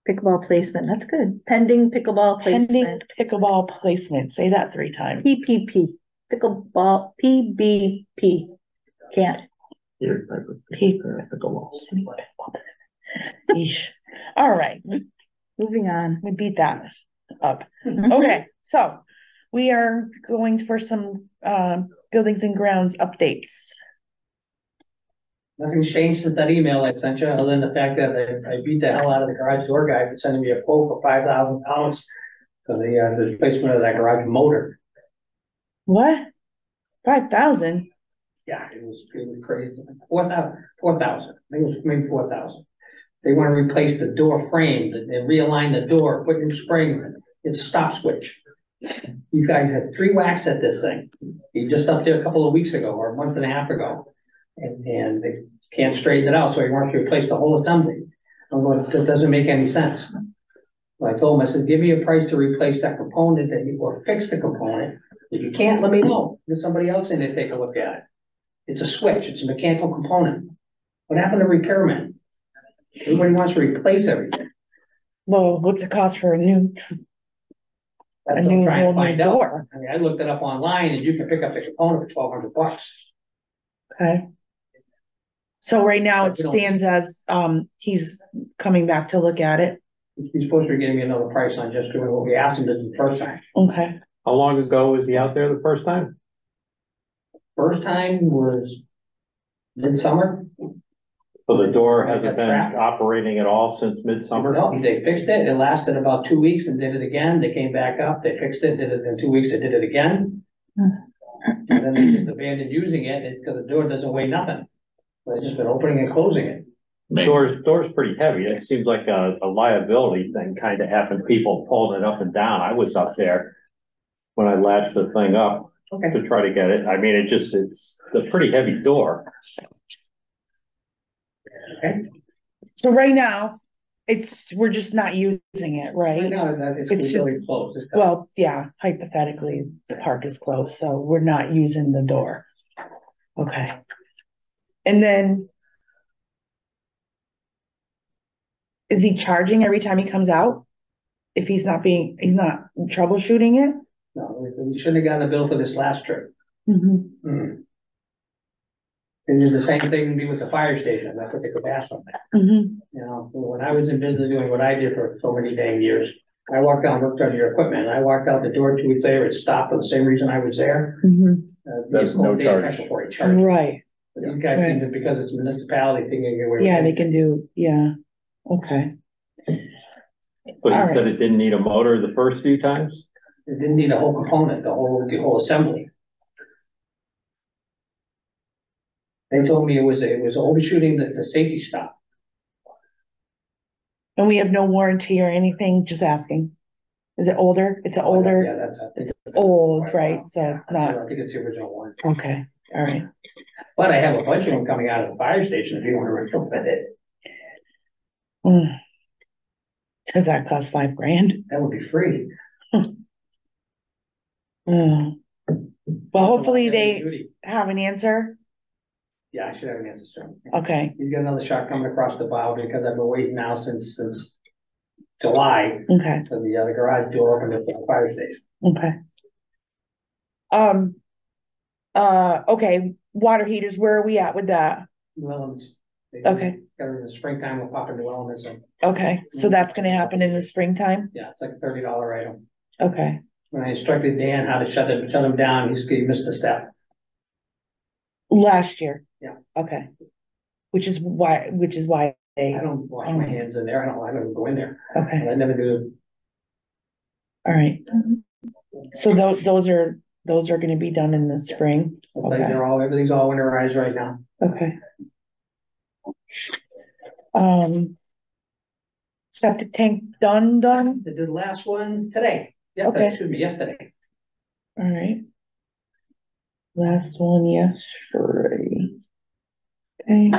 Pickleball placement, that's good. Pending pickleball Pending placement, pickleball placement. Say that 3 times. PPP, pickleball, PBP. Can't. Here, Piper. P- Pickleball. Yeesh. All right, Moving on. we beat that up. Mhm. Okay, so we are going for some buildings and grounds updates. Nothing's changed since that email I sent you, other than the fact that I beat the hell out of the garage door guy for sending me a quote for $5,000 for the replacement of that garage motor. What? 5,000? Yeah, it was crazy. 4,000. I think it was maybe 4,000. They want to replace the door frame and realign the door, put new springs. It's a stop switch. You guys had 3 whacks at this thing. He just up there a couple of weeks ago or a month and a half ago. And they can't straighten it out, so he wants to replace the whole assembly. I'm going, that doesn't make any sense. So I told him, I said, give me a price to replace that component or fix the component. If you can't, let me know. There's somebody else in there, take a look at it. It's a switch, it's a mechanical component. What happened to repairmen? Everybody wants to replace everything. Well, what's it cost for a new That's what I'm trying whole to new find out. door? I mean, I looked it up online and you can pick up the component for $1,200. Okay. So right now it We don't- stands as, he's coming back to look at it. He's supposed to be giving me another price on just doing what we asked him to do the first time. Okay. How long ago was he out there the first time? First time was midsummer. So the door hasn't been Traffic. operating at all since midsummer? No, they fixed it. It lasted about 2 weeks and did it again. They came back up, they fixed it, did it in 2 weeks, they did it again. And then they just abandoned using it because the door doesn't weigh nothing. They've just been opening and closing it. Door's pretty heavy. It seems like a liability thing kind of happened. People pulling it up and down. I was up there when I latched the thing up to try to get it. I mean, it's a pretty heavy door. Okay. So right now, we're just not using it, Right right? now, it's It's really closed. Well, yeah, hypothetically, the park is closed, so we're not using the door. Okay. And then is he charging every time he comes out? If he's not troubleshooting it? No, we shouldn't have gotten a bill for this last trip. Mm-hmm. Mm. And did the same thing with the fire station. That's what they could ask on that. Mm-hmm. You know, when I was in business doing what I did for so many dang years, I walked out and looked under your equipment. I walked out the door 2 weeks later, it stopped for the same reason I was there. Mm-hmm. That's no charge. Before he charged. Right. But you guys seem to, because it's a municipality thing, you get away with Yeah, it. they can do, yeah. Okay. But All you said it didn't need a motor the first few times? It didn't need a whole component, the whole assembly. They told me it was overshooting the safety stop. And we have no warranty or anything, just asking. Is it older? It's an older, Yeah, I think it's old, right? So it's I not, think it's the original one. okay, all right. But I have a bunch of them coming out of the fire station if you want to retrofit it. Does that cost $5,000? That would be free. Well, hopefully they have an answer. Yeah, I should have an answer soon. Okay, He's got another shot coming across the bow because I've been waiting now since July okay, for the garage door open at the fire station. okay. Okay, water heaters, where are we at with that? Well, Okay. in the springtime, we'll pop into elements. And Okay, so that's gonna happen in the springtime? yeah, it's like a $30 item. Okay, When I instructed Dan how to shut them down, he missed a step. last year? Yeah. Okay. Which is why they, I don't wash my hands in there. I don't go in there. okay, I never do. all right. So those are gonna be done in the spring? Like Okay. everything's all winterized right now. Okay. Septic tank done? They did the last one today. Okay. Yesterday. All right. Last one yesterday. Okay.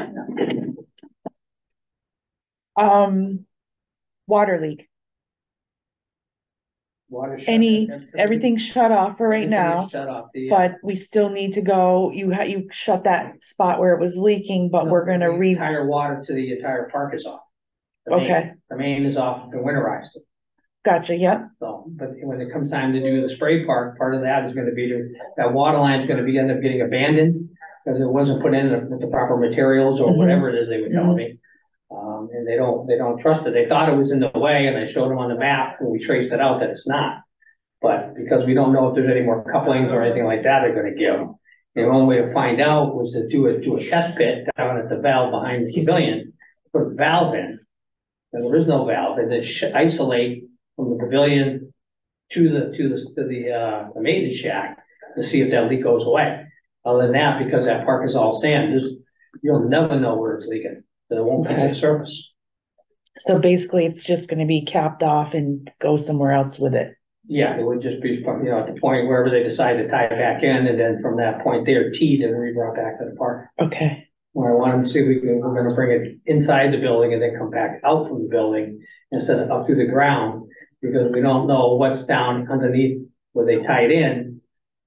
Water leak. Water shut. Everything's shut off for right Everything is now, shut off. but we still need to go, you shut that spot where it was leaking, but we're gonna the entire water to the entire park is off. Okay, The main is off and winterized. gotcha, yep, So, but when it comes time to do the spray park, part of that is gonna be that water line is gonna end up getting abandoned because it wasn't put in with the proper materials or Mhm. whatever it is they were telling me. And they don't trust it. They thought it was in the way and I showed them on the map and we traced it out that it's not. But because we don't know if there's any more couplings or anything like that they're gonna give. The only way to find out was to do a test pit down at the valve behind the pavilion, put a valve in. And there is no valve, and then isolate from the pavilion to the maintenance shack to see if that leak goes away. Other than that, because that park is all sand, you'll never know where it's leaking, so it won't come to the surface. so basically it's just gonna be capped off and go somewhere else with it. Yeah, it would just be, at the point wherever they decide to tie it back in, and then from that point there, teed and re-brought back to the park. Okay, Where I want them to see we're gonna bring it inside the building and then come back out from the building instead of up through the ground, because we don't know what's down underneath where they tie it in.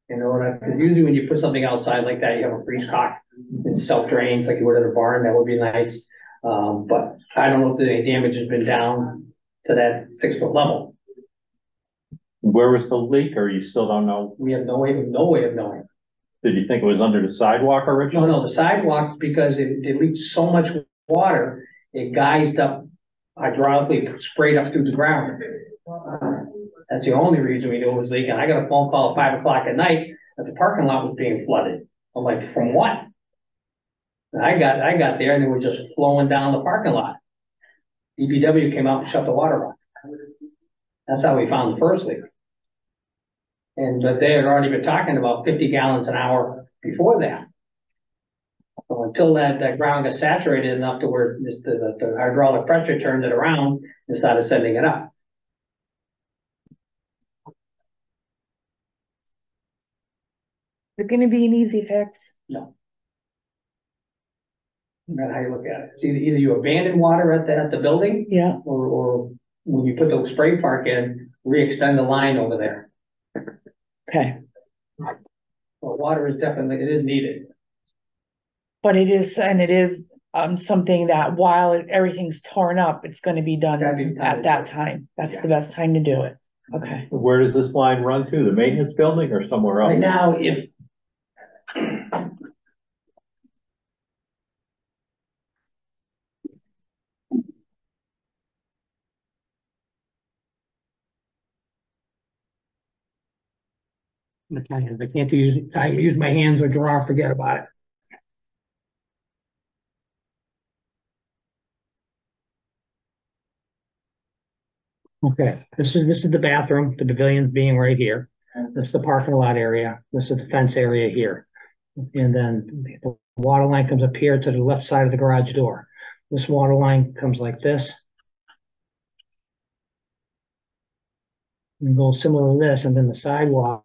Because usually when you put something outside like that, you have a freeze cock and self drains like you would at a barn. That would be nice. But I don't know if any damage has been down to that 6-foot level. Where was the leak, or you still don't know? We have no way of knowing. Did you think it was under the sidewalk originally? No, the sidewalk, because it leaked so much water, it geysed up, hydraulically sprayed up through the ground. That's the only reason we knew it was leaking. I got a phone call at 5 o'clock at night that the parking lot was being flooded. I'm like, from what? And I got there and it was just flowing down the parking lot. DPW came out and shut the water off. That's how we found the first leak. But they had already been talking about 50 gallons an hour before that. So until that ground gets saturated enough to where the hydraulic pressure turned it around and started sending it up. Is it gonna be an easy fix? No. No matter how you look at it. It's either you abandon water at the building, Yeah, or when you put the spray park in, re-extend the line over there. okay. Well, water is definitely, it is needed. But it is something that while everything's torn up, it's gonna be done Gotta be done. at that time. That's the best time to do it. Okay. Where does this line run to? The maintenance building or somewhere else? Right now, if I can't use my hands or draw, forget about it. Okay, this is the bathroom, the pavilion being right here. This is the parking lot area. This is the fence area here. And then the water line comes up here to the left side of the garage door. This water line comes like this. And goes similar to this, and then the sidewalk.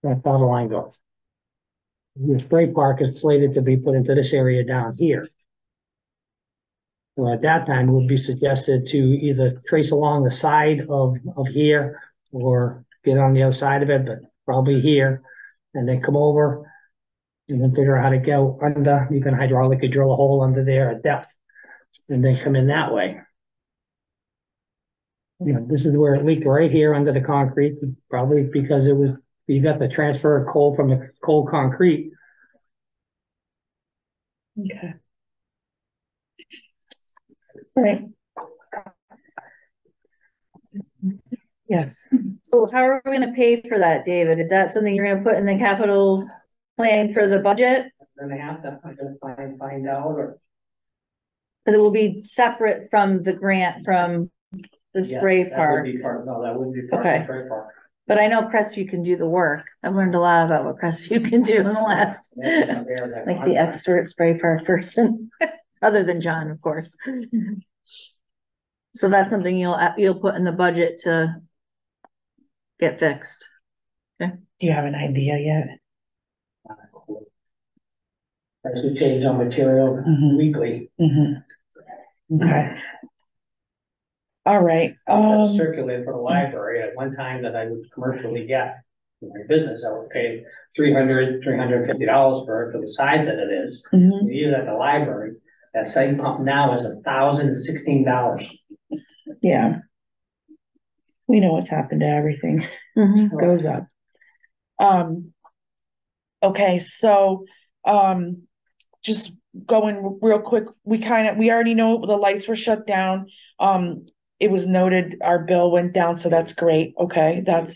That's how the line goes. The spray park is slated to be put into this area down here. So at that time, it would be suggested to either trace along the side of here or get on the other side of it, but probably here, and then come over and then figure out how to go under. You can hydraulically drill a hole under there at depth and then come in that way. You know, this is where it leaked right here under the concrete, probably because you got the transfer of coal from the cold concrete. Okay. Right. Yes. So how are we gonna pay for that, David? Is that something you're gonna put in the capital plan for the budget? Then I have to find out, or Cause it will be separate from the grant from the spray park. No, that wouldn't be part of Okay. the spray park. But I know Crestview can do the work. I've learned a lot about what Crestview can do in the last, like the expert spray park person, other than John, of course. So that's something you'll put in the budget to get fixed. Do you have an idea yet? As we change on material weekly. Okay. All right. Circulate for the library at one time that I would commercially get in my business. I would pay $350 for the size that it is. Mhm. You use at the library. That same pump now is $1,016. Yeah. We know what's happened to everything. Mhm. It goes up. Okay, so, just going real quick, we already know the lights were shut down. It was noted our bill went down, so that's great. Okay, that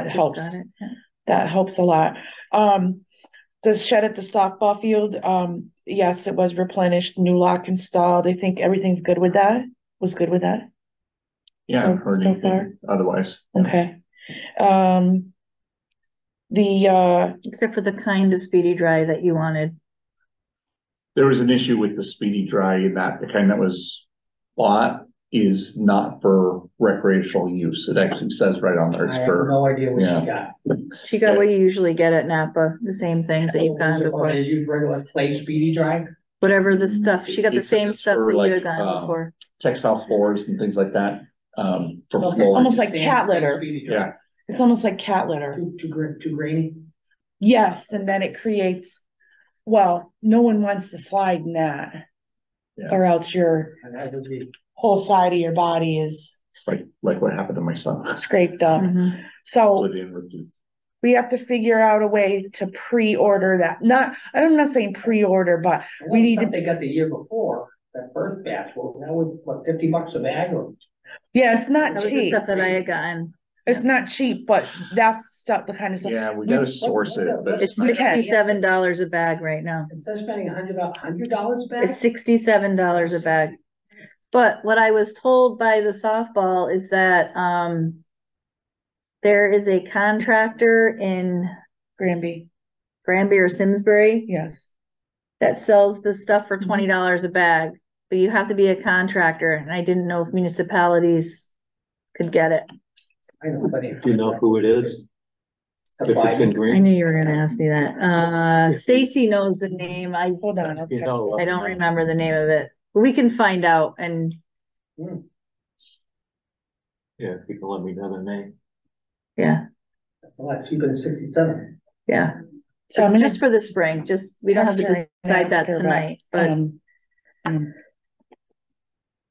helps. Just got it, yeah. That helps a lot. The shed at the softball field, yes, it was replenished, new lock installed. I think everything's good with that. Was good with that. Yeah, So- I've heard so anything far? otherwise. Okay. Except for the kind of speedy dry that you wanted. There was an issue with the speedy dry, and that the kind that was bought is not for recreational use. It actually says right on there I it's have for, no idea what yeah. she got. She got what you usually get at Napa, the same things that you've gotten before. Did you regular play speedy dry? Whatever the stuff, she got the It's same just stuff for, that you like, had gotten before. textile floors and things like that, for Okay. flooring. Almost like cat litter. Speedy dry. Yeah, It's almost like cat litter. Too grainy. Yes, and then it creates, well, no one wants to slide in that, or yeah, else your And that would be. whole side of your body is like what happened to my son. scraped up. Mhm. So Split in with the- we have to figure out a way to pre-order that. I'm not saying pre-order, but we need to, They got the year before, that first batch, well, that was, what, $50 a bag, or? yeah, it's not That was the cheap. stuff that I had gotten. It's not cheap, but that's stuff, the kind of stuff. Yeah, we gotta source it, but It's it's not. $67 a bag right now. Instead of spending $100 a bag? It's $67 a bag. But what I was told by the softball is that, there is a contractor in Granby, Granby or Simsbury yes. that sells the stuff for $20 a bag, but you have to be a contractor, and I didn't know if municipalities could get it. I know, but if Do you know who it is? If it's in I green? knew you were gonna ask me that. Stacy knows the name. Hold on, I'll You text know, her. I don't remember the name of it. We can find out and Yeah, if you can let me know the name. yeah, it's a lot cheaper than 67. yeah. So I'm Just for the spring, just, we don't have to text her and decide that ask her tonight, but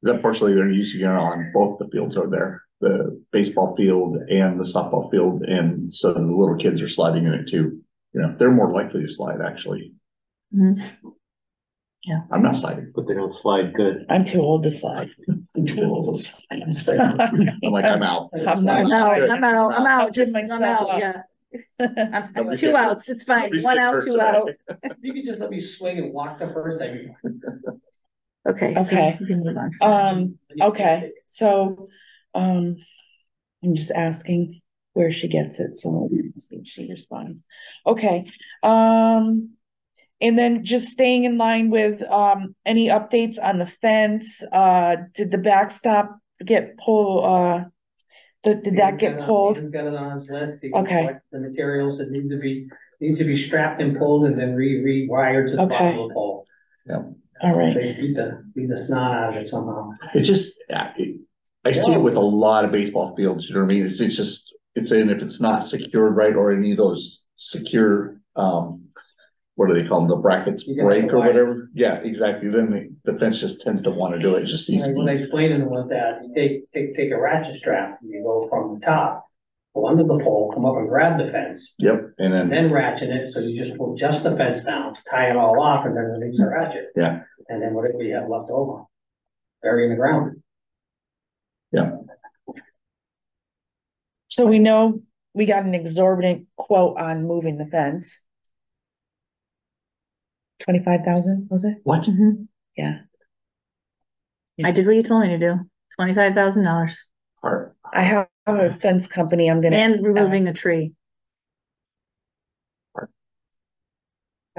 That partially they're using it on both the fields over there, the baseball field and the softball field, and so the little kids are sliding in it too. You know, they're more likely to slide actually. Mhm. Yeah. I'm not sliding. But they don't slide good. I'm too old to slide. I'm too old to slide. I'm like, I'm out. I'm not. I'm out, I'm out, I'm I'll out, give just, I'm myself out, up. yeah. I'm Nobody's two getting outs, it's fine, Nobody's one getting out, hurt two today. out. You could just let me swing and walk the first thing. Okay. so Okay. we can move on. Okay, so, I'm just asking where she gets it, so we'll see if she responds. Okay, and then just staying in line with, any updates on the fence, did the backstop get pulled, did that get pulled? He's got it on his list. He Okay. collected the materials that need to be strapped and pulled and then rewired to the Okay. bottom of the pole. All right, They beat the snot out of it somehow. It just, I see it with a lot of baseball fields, you know what I mean? It's just, it's in, if it's not secured right, or any of those secure, what do they call them, the brackets You gotta break or wire. whatever? Yeah, exactly, then the fence just tends to want to do it, it just needs to When I be. explained to them with that, you take a ratchet strap, and you go from the top, go under the pole, come up and grab the fence, Yep, and and then, then ratchet it, so you just pull just the fence down, tie it all off, and then release the ratchet. Yeah. And then whatever you have left over, bury in the ground. so we know we got an exorbitant quote on moving the fence. 25,000, was it? what? Mhm. Yeah. I did what you told me to do, $25,000 Part. I have a fence company, I'm gonna. and removing a ask. tree.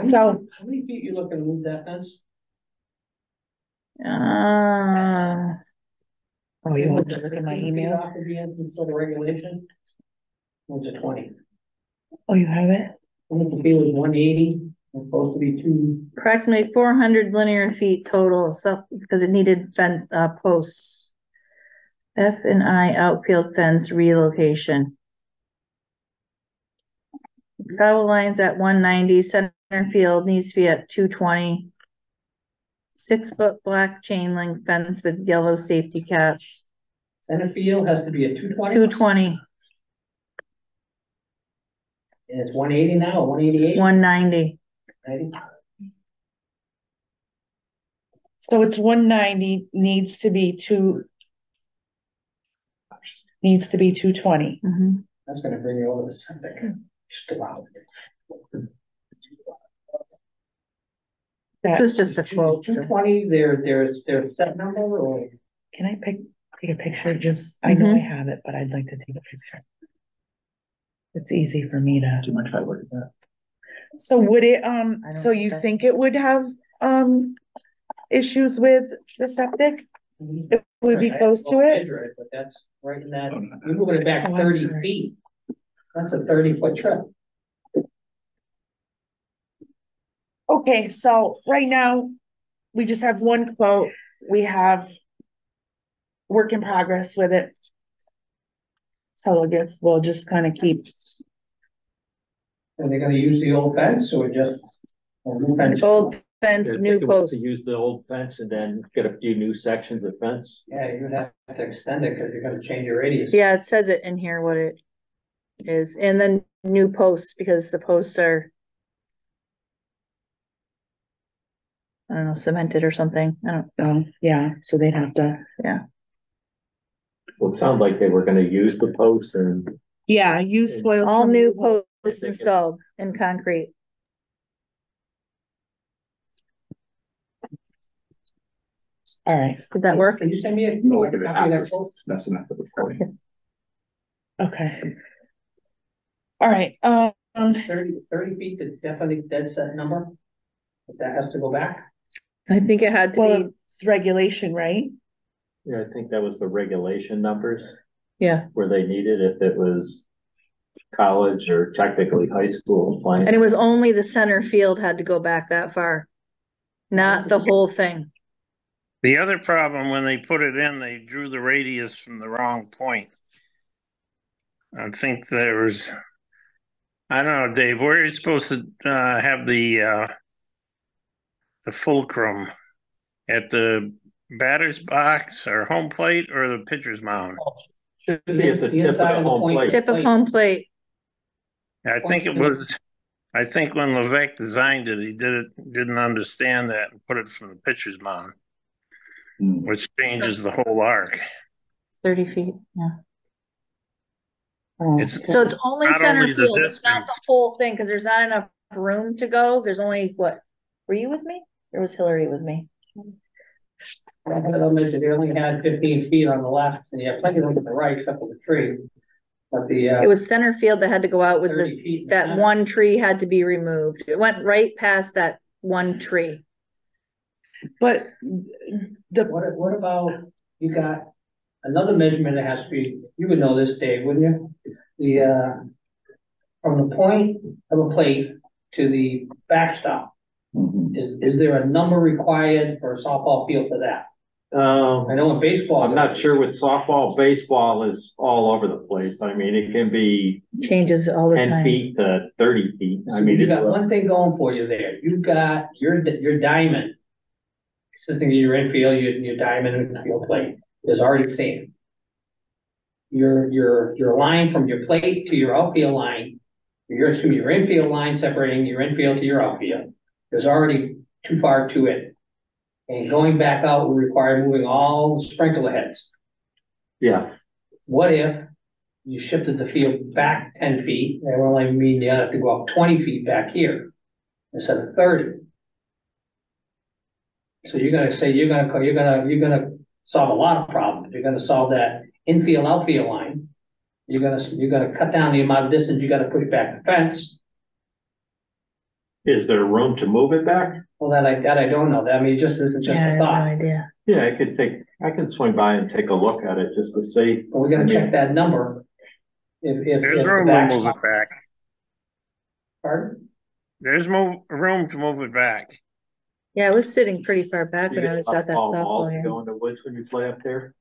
So- How many feet you looking to move that fence? Oh, you want to look at my 15 feet email? off of the end of the regulation? What's it 20? Oh, you have it? I think the field is 180, it's supposed to be 2. Approximately 400 linear feet total, so, because it needed posts. F&I outfield fence relocation. Travel lines at 190, center field needs to be at 220. 6-foot black chain link fence with yellow safety caps, Center field has to be a 220? 220, And it's 180 now, or 188? 190. So it's 190, needs to be 220. Mhm. That's gonna bring you over the septic, just about. It was just a quote. so- 220, there's set number, or? Can I take a picture? Just, I know I have it, but I'd like to take a picture. It's easy for me to. Too much hard work at that. So would it, don't so you think think it would have, issues with the septic? It would be close to it? Measure it, but that's right in that, you're moving it back Oh, I'm 30 sorry. feet. That's a 30-foot trip. Okay, so right now, we just have one quote, we have work in progress with it. So I guess we'll just kind of keep, Are they gonna use the old fence, or just? Or new fence? Old fence, They're new thinking was posts. to use the old fence and then get a few new sections of fence. Yeah, you'd have to extend it, because you're gonna change your radius. Yeah, it says it in here what it is, and then new posts, because the posts are, I don't know, cemented or something, I don't, yeah, so they'd have to. Well, it sounded like they were gonna use the posts and Yeah, use soil. all new removal. posts installed in concrete. All right, Did that work? Can you send me a No, look at it copy of that after. quote? It's messing up the recording. okay, All right, 30 feet to definitely dead set number? But that has to go back? I think it had to well, be, it's regulation, right? Yeah, I think that was the regulation numbers yeah, where they needed if it was college or technically high school playing. and it was only the center field had to go back that far. Not the whole thing. The other problem, when they put it in, they drew the radius from the wrong point. I think there was, I don't know, Dave, where are you supposed to have the fulcrum? At the batter's box or home plate or the pitcher's mound? Should be at the tip of the home plate. Tip of home plate. I think it was, I think when Levesque designed it, he didn't understand that and put it from the pitcher's mound, which changes the whole arc. 30 feet, yeah. It's So it's only center only the field, it's not the distance. whole thing, because there's not enough room to go. There's only, what, were you with me? Or was Hillary with me? I mentioned they only had 15 feet on the left, and you have plenty of room to the right, except for the tree. But the, It was center field that had to go out with 30 feet in the that center. one tree had to be removed. It went right past that one tree. But What about, you got another measurement that has to be, you would know this, Dave, wouldn't you? The, from the point of a plate to the backstop, is there a number required for a softball field for that? I know in baseball. I'm not sure with softball, baseball is all over the place. I mean, it can be Changes all the 10 time. feet to 30 feet. I mean, You it's, got one thing going for you there. You've got your diamond. Consisting of your infield, your diamond and field plate is already the same. Your line from your plate to your outfield line, your infield line separating your infield to your outfield is already too far to it. And going back out will require moving all the sprinkler heads. yeah, What if you shifted the field back 10 feet? That will only mean you have to go up 20 feet back here instead of 30. So you're gonna say you're gonna solve a lot of problems. You're gonna solve that infield outfield line. You're gonna cut down the amount of distance you gotta push back the fence. is there room to move it back? Well, that I don't know. I mean, this is just Yeah, I a have no thought. idea. Yeah, I can swing by and take a look at it just to see. But we're gonna check that number. There's If room the to move backstop- it back. Pardon? There's room to move it back. Yeah, it was sitting pretty far back You when I get was at that balls softball to game. go in the woods when you play up there?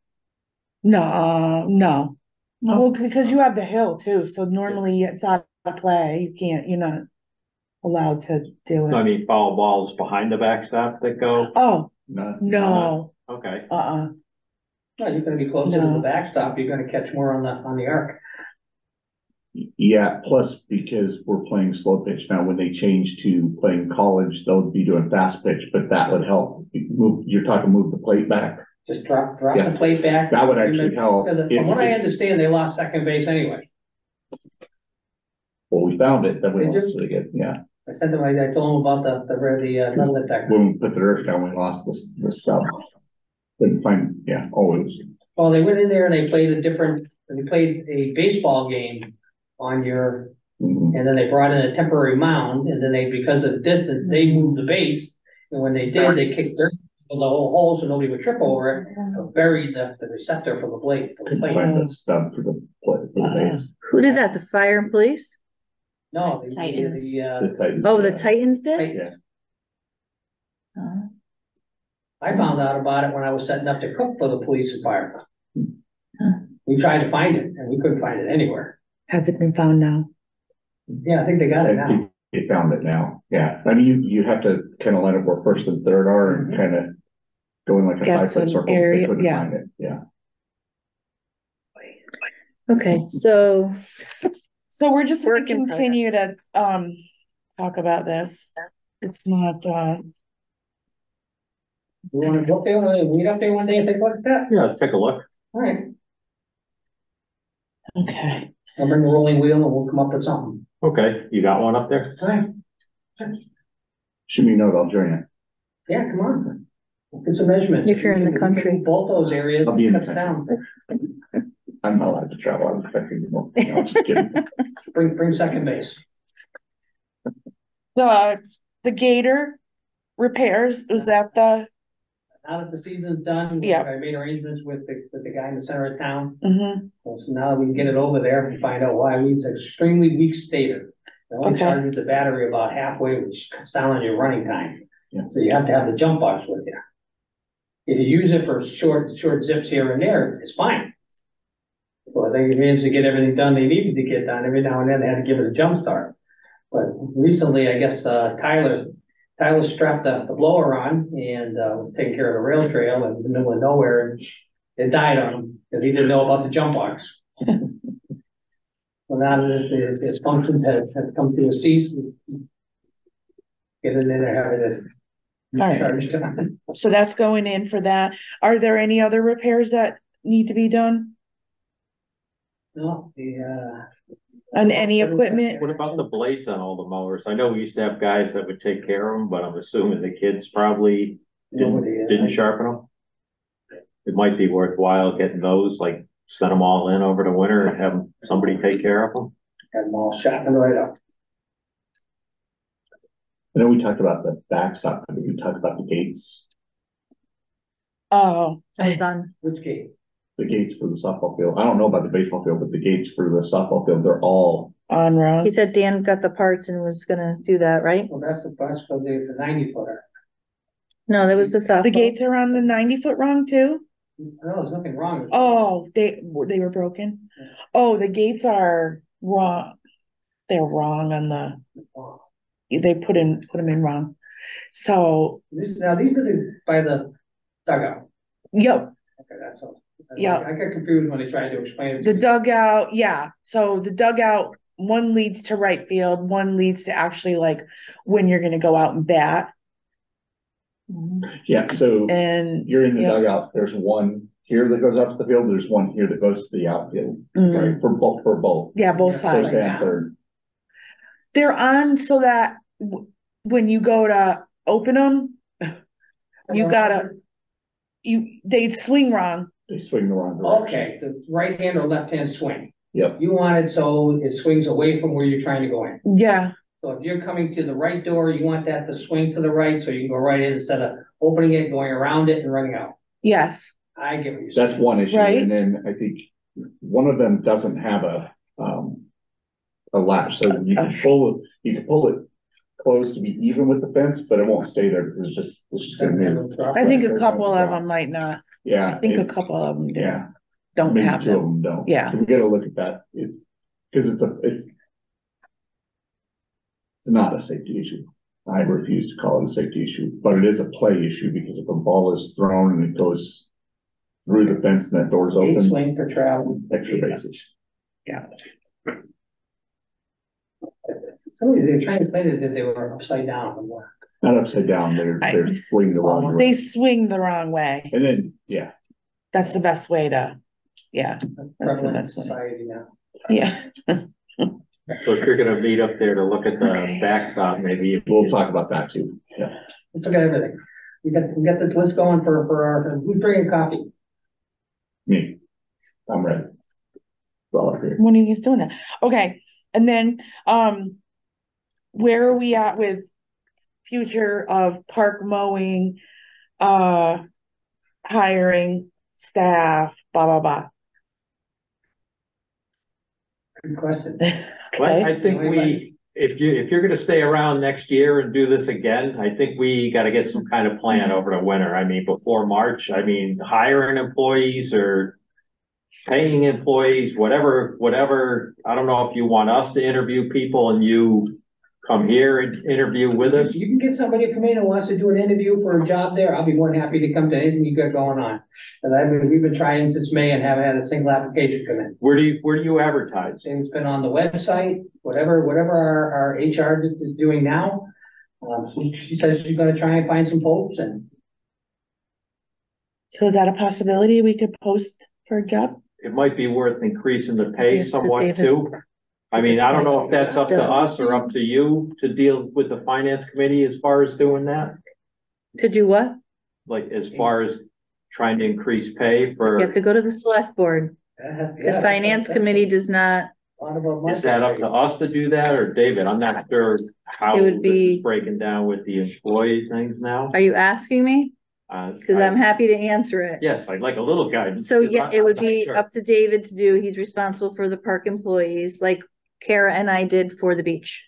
no. Well, because you have the hill too, so normally it's out of play. You're not allowed to do I it. mean, foul balls behind the backstop that go? Oh, No. no, Okay. uh-uh. No, you're gonna be closer to No. the backstop. You're gonna catch more on the arc. Yeah, plus because we're playing slow pitch now, when they change to playing college, they'll be doing fast pitch, but that would help. You're talking move the plate back? Just drop Yeah. the plate back. That would actually help. Because from what I understand, they lost second base anyway. Well, we found it, then we Did you? lost it again, yeah. I sent them, I told them about the metal detector. When we put the earth down, we lost the stuff. Couldn't find, yeah, oh, it was, Well, they went in there and they played a baseball game on your, mhm. and then they brought in a temporary mound, and then because of distance, they moved the base. And when they did, they kicked dirt in the whole hole so nobody would trip over it, but buried the receptor for the blade. For the Couldn't plate. find the stub for the base. Who did that? The fire and police? No, Titans. The Titans, Oh, the yeah. Titans did? Yeah. Oh. I found out about it when I was setting up to cook for the police and fire. Huh. We tried to find it and we couldn't find it anywhere. Has it been found now? Yeah, I think they got it I now. think they found it now, yeah. I mean, you have to kind of let it where first and third are and kind of go in like a Get 5 foot some circle. They area, couldn't yeah. find it, yeah. Okay, so So we're just gonna Work in continue to, talk about this. It's not, You wanna go up there, meet up there one day and take a look at that? Yeah, take a look. All right, okay. I'll bring the rolling wheel and we'll come up with something. Okay, you got one up there? All right, Shoot me a note, I'll join it. yeah, come on. Get some measurements. If you're in the We can country. move both those areas, I'll be in the cuts down. I'm not allowed to travel out of the country anymore. No, I'm just kidding. Bring second base. The gator repairs, was that the, Now that the season's done, Yeah. I made arrangements with the guy in the center of town. mhm, So now that we can get it over there and find out why, it's an extremely weak stator. It only Okay. charges the battery about halfway, which cuts down on your running time. Yeah. So you have to have the jump box with you. If you use it for short zips here and there, it's fine. Well, they managed to get everything done they needed to get done. Every now and then they had to give it a jump start. But recently, I guess, Tyler strapped the blower on and, taking care of the rail trail in the middle of nowhere, and it died on him, because he didn't know about the jump box. Well, now his functions has come to a cease. Get in there, have it All right. charged. so that's going in for that. Are there any other repairs that need to be done No, on any equipment? What about the blades on all the mowers? I know we used to have guys that would take care of them, but I'm assuming the kids probably didn't sharpen them. It might be worthwhile getting those, like, send them all in over the winter and have somebody take care of them. Had them all sharpened right up. I know we talked about the backstop, but we talked about the gates, Oh, I was done. Which gate? the gates for the softball field. I don't know about the baseball field, but the gates for the softball field, they're all, on road. He said Dan got the parts and was gonna do that, right? Well, that's the bus for the 90-footer. No, that was the softball. The gates are on the 90-foot wrong too? No, there's nothing wrong with it. Oh, they were broken? Oh, the gates are wrong. They're wrong on they put them in wrong. So, These are by the dugout. yep, Okay, that's all. Yeah. I got confused when they tried to explain it. the dugout, yeah. So the dugout, one leads to right field, one leads to actually like when you're gonna go out and bat. yeah, so And you're in the yeah. dugout, there's one here that goes out to the field, there's one here that goes to the outfield, Mm, right, for both. yeah, both Yeah, sides. First and third, They're on so that when you go to open them, you gotta, they swing wrong. they swing the wrong direction. Okay, the right hand or left hand swing. Yep, You want it so it swings away from where you're trying to go in. Yeah, So if you're coming to the right door, you want that to swing to the right, so you can go right in instead of opening it, going around it and running out. yes, I get what you're saying. that's one issue, Right. and then I think one of them doesn't have a latch, so you can pull it closed to be even with the fence, but it won't stay there, because it's just gonna move. I think a couple of them might not. Yeah. I think a it- couple of them Yeah. don't Maybe have two of them. them don't. Yeah. So we gotta look at that, it's not a safety issue. I refuse to call it a safety issue, but it is a play issue, because if a ball is thrown and it goes through the fence and that door's Gate open, swing for travel. extra bases. They're trying to play it that they were upside down. Not upside down, they're swinging the wrong They direction. swing the wrong way. And then, yeah, That's the best way to, yeah, Prevalent in best way. society now. yeah. So if you're gonna meet up there to look at the backstop, maybe we'll talk about that too, yeah. Let's look at everything. We got the list going for who's bringing coffee? Me, I'm ready. It's all up here. When are you guys doing that? Okay, and then, where are we at with future of park mowing, hiring staff, blah, blah, blah? Good question. Well, Okay, I think if you're gonna stay around next year and do this again, I think we gotta get some kind of plan over the winter. I mean, before March, I mean, hiring employees or paying employees, whatever, I don't know if you want us to interview people and you come here and interview with us. You can get somebody to come in who wants to do an interview for a job there. I'll be more than happy to come to anything you got going on. And we've been trying since May and haven't had a single application come in. Where do you advertise? It's been on the website, whatever our HR is doing now. She says she's gonna try and find some folks and so is that a possibility we could post for a job? It might be worth increasing the pay Yes, somewhat David. too. I mean, I don't know if that's up to Still. us or up to you to deal with the finance committee as far as doing that. To do what? Like as far as trying to increase pay You for, have to go to the select board. The finance committee does not, Is that up to us to do that or David? I'm not sure how It would this be- is breaking down with the employee things now. are you asking me? Cause I'm happy to answer it. Yes, I'd like a little guidance. So 'cause yeah, it would I'm not be sure. up to David to do. He's responsible for the park employees, like Kara and I did for the beach.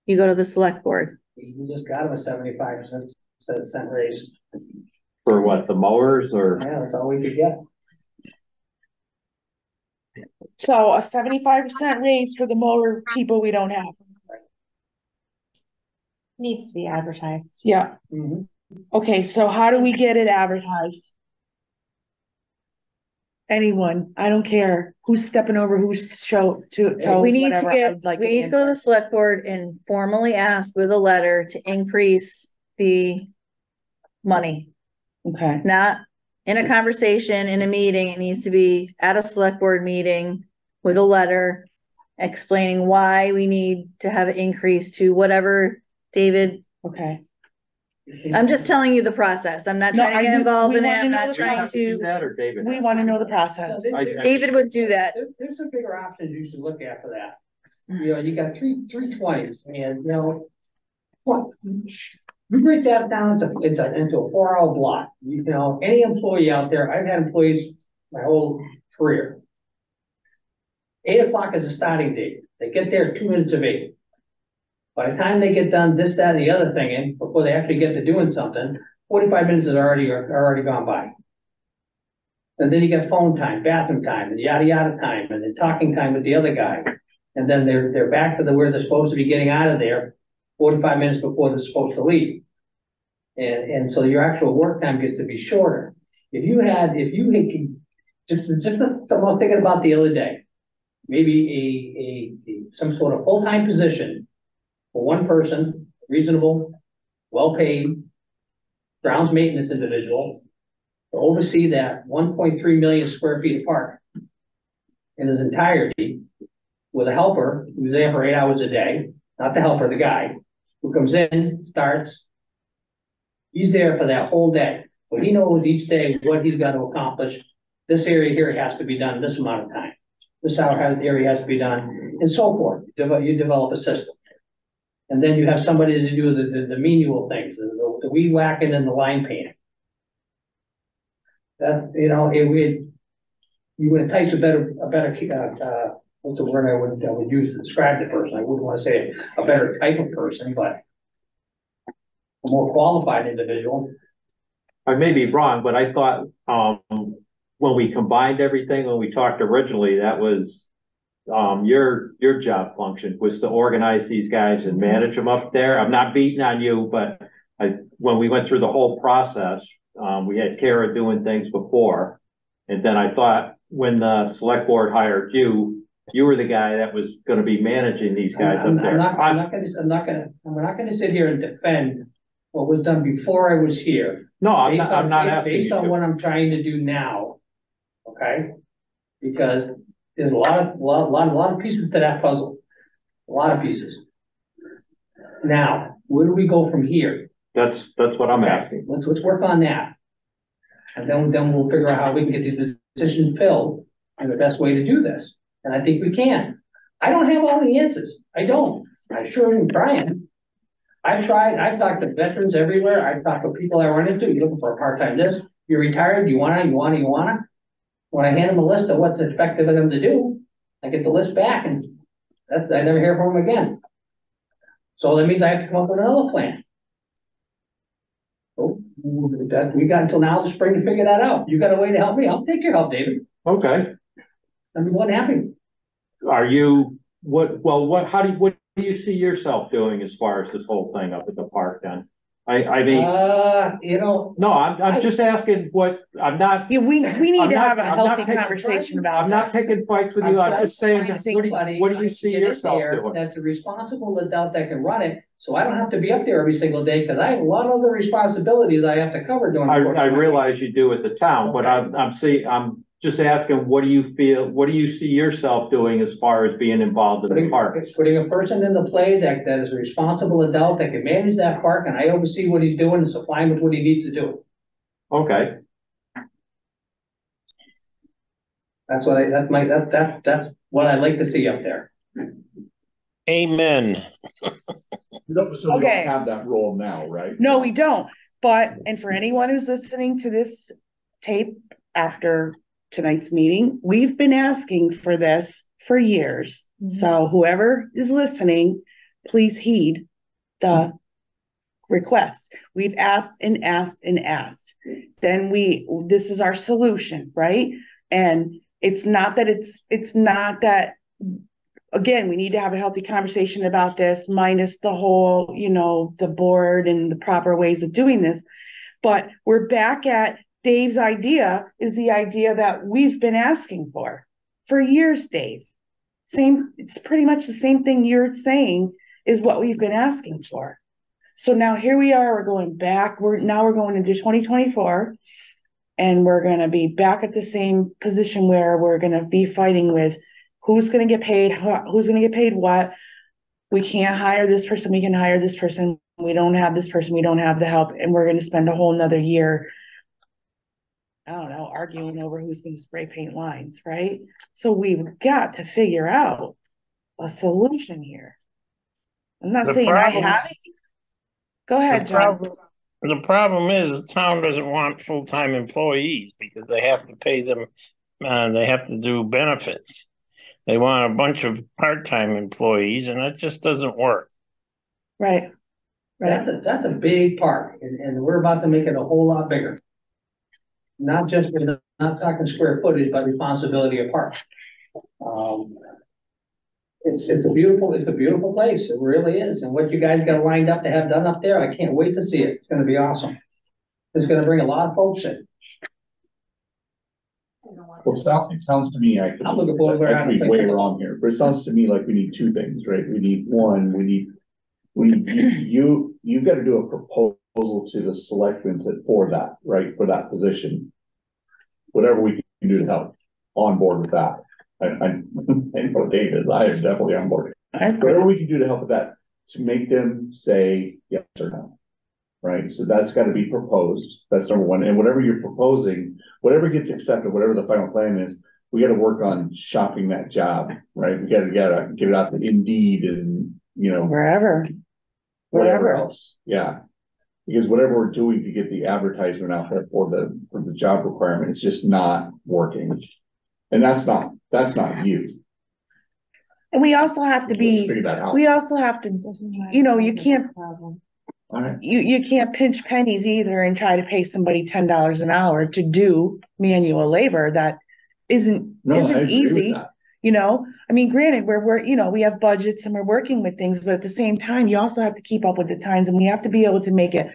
You go to the select board. You just got him a 75% raise. For what, the mowers or? Yeah, that's all we could get. So a 75% raise for the mower people we don't have. Needs to be advertised. Yeah, Mhm. okay, so how do we get it advertised? Anyone, I don't care who's stepping over, who's toes, We need to whatever, get, I'd like we an need to go to the answer. select board and formally ask with a letter to increase the money. Okay, Not in a conversation, in a meeting. It needs to be at a select board meeting with a letter explaining why we need to have it increased to whatever, David. okay. I'm just telling you the process. I'm not No, trying to get involved we in it. wanna I'm know not the trying process. Do to. that or David? We wanna know the process. David would do that. There's some bigger options you should look at for that. You know, you got three 20s and, you know, what? You break that down into a 4-hour block. You know, any employee out there, I've had employees my whole career. 8 o'clock is a starting date. They get there 2 minutes of 8. By the time they get done this, that, and the other thing, and before they actually get to doing something, 45 minutes is already gone by. And then you get phone time, bathroom time, and yada yada time, and then talking time with the other guy. And then they're back to where they're supposed to be getting out of there 45 minutes before they're supposed to leave. And so your actual work time gets to be shorter. If you had just something I was thinking about the other day, maybe some sort of full-time position for one person, reasonable, well-paid, grounds maintenance individual to oversee that 1.3 million square feet of park in its entirety with a helper who's there for 8 hours a day, not the helper, the guy who comes in, starts. He's there for that whole day. So he knows each day what he's got to accomplish. This area here has to be done this amount of time. This area has to be done, and so forth. You develop a system. And then you have somebody to do the menial things, the weed whacking and the line painting. That, you know, you would entice a better, what's the word I would use to describe the person? I wouldn't want to say a better type of person, but a more qualified individual. I may be wrong, but I thought, when we combined everything, when we talked originally, that was, your job function was to organize these guys and manage them up there. I'm not beating on you, but when we went through the whole process, we had Kara doing things before. And then I thought when the select board hired you, you were the guy that was gonna be managing these guys up there. We're not gonna sit here and defend what was done before I was here. No, I'm not asking you Based on to. what I'm trying to do now, okay? Because there's a lot of pieces to that puzzle, a lot of pieces. Now, where do we go from here? That's what I'm asking. Let's work on that. And then we'll figure out how we can get these positions filled and the best way to do this. And I think we can. I don't have all the answers. I don't. I sure am trying. I've tried. I've talked to veterans everywhere. I've talked to people I run into. You're looking for a part-time this. You're retired. You wanna. When I hand them a list of what's expected of them to do, I get the list back and I never hear from them again. So that means I have to come up with another plan. Oh, we got until now the spring to figure that out. You got a way to help me? I'll take your help, David. Okay. I mean, what happened? Are you, what do you see yourself doing as far as this whole thing up at the park then? I mean, you know. no, I'm just asking what, I'm not. Yeah, we need I'm to not- have a I'm not healthy taking- conversation about I'm not this. taking fights with you, I'm just saying, what do you see yourself doing? That's the responsible adult that can run it, so I don't have to be up there every single day, because I have a lot of other responsibilities I have to cover during the course I of my realize you do at the town, but I'm just asking, what do you see yourself doing as far as being involved in the park? Putting a person in the play that is a responsible adult that can manage that park, and I oversee what he's doing and supply him with what he needs to do. Okay. That's what that's what I like to see up there. Amen. So we Okay. don't have that role now, right? No, we don't. But, and for anyone who's listening to this tape after tonight's meeting, we've been asking for this for years. So whoever is listening, please heed the requests. We've asked and asked and asked. Then this is our solution, right? And it's not that, again, we need to have a healthy conversation about this, minus the whole, the board and the proper ways of doing this. But we're back at Dave's idea is the idea that we've been asking for years, Dave. It's pretty much the same thing you're saying is what we've been asking for. So now here we are, we're going back. We're going into 2024, and we're going to be back at the same position where we're going to be fighting with who's going to get paid, who's going to get paid what. We can't hire this person, we can hire this person. We don't have this person, we don't have the help. And we're going to spend a whole nother year, I don't know, arguing over who's going to spray paint lines, right? So we've got to figure out a solution here. I'm not saying I have it. Go ahead, John. The problem is the town doesn't want full-time employees because they have to pay them, they have to do benefits. They want a bunch of part-time employees, and that just doesn't work. Right. That's a big park, and we're about to make it a whole lot bigger. Not talking square footage, but responsibility of park. It's a beautiful place. It really is. And what you guys got lined up to have done up there, I can't wait to see it. It's going to be awesome. It's going to bring a lot of folks in. Well, it sounds to me, I'm looking forward to be way wrong here, but it sounds to me like we need two things, right? We need you've got to do a proposal to the selectmen for that, right? For that position. Whatever we can do to help, on board with that. I know David, I am definitely on board. Whatever we can do to help with that, to make them say yes or no. Right, so that's got to be proposed. That's number one. And whatever you're proposing, whatever gets accepted, whatever the final plan is, we got to work on shopping that job. Right, we got to get it out to Indeed and wherever else. Yeah, because whatever we're doing to get the advertisement out there for the job requirement, it's just not working. And that's not you. And we also have to be. We also have to. You can't. Right. You can't pinch pennies either and try to pay somebody $10 an hour to do manual labor that isn't easy. I mean, granted, we have budgets and we're working with things, but at the same time, you also have to keep up with the times, and we have to be able to make it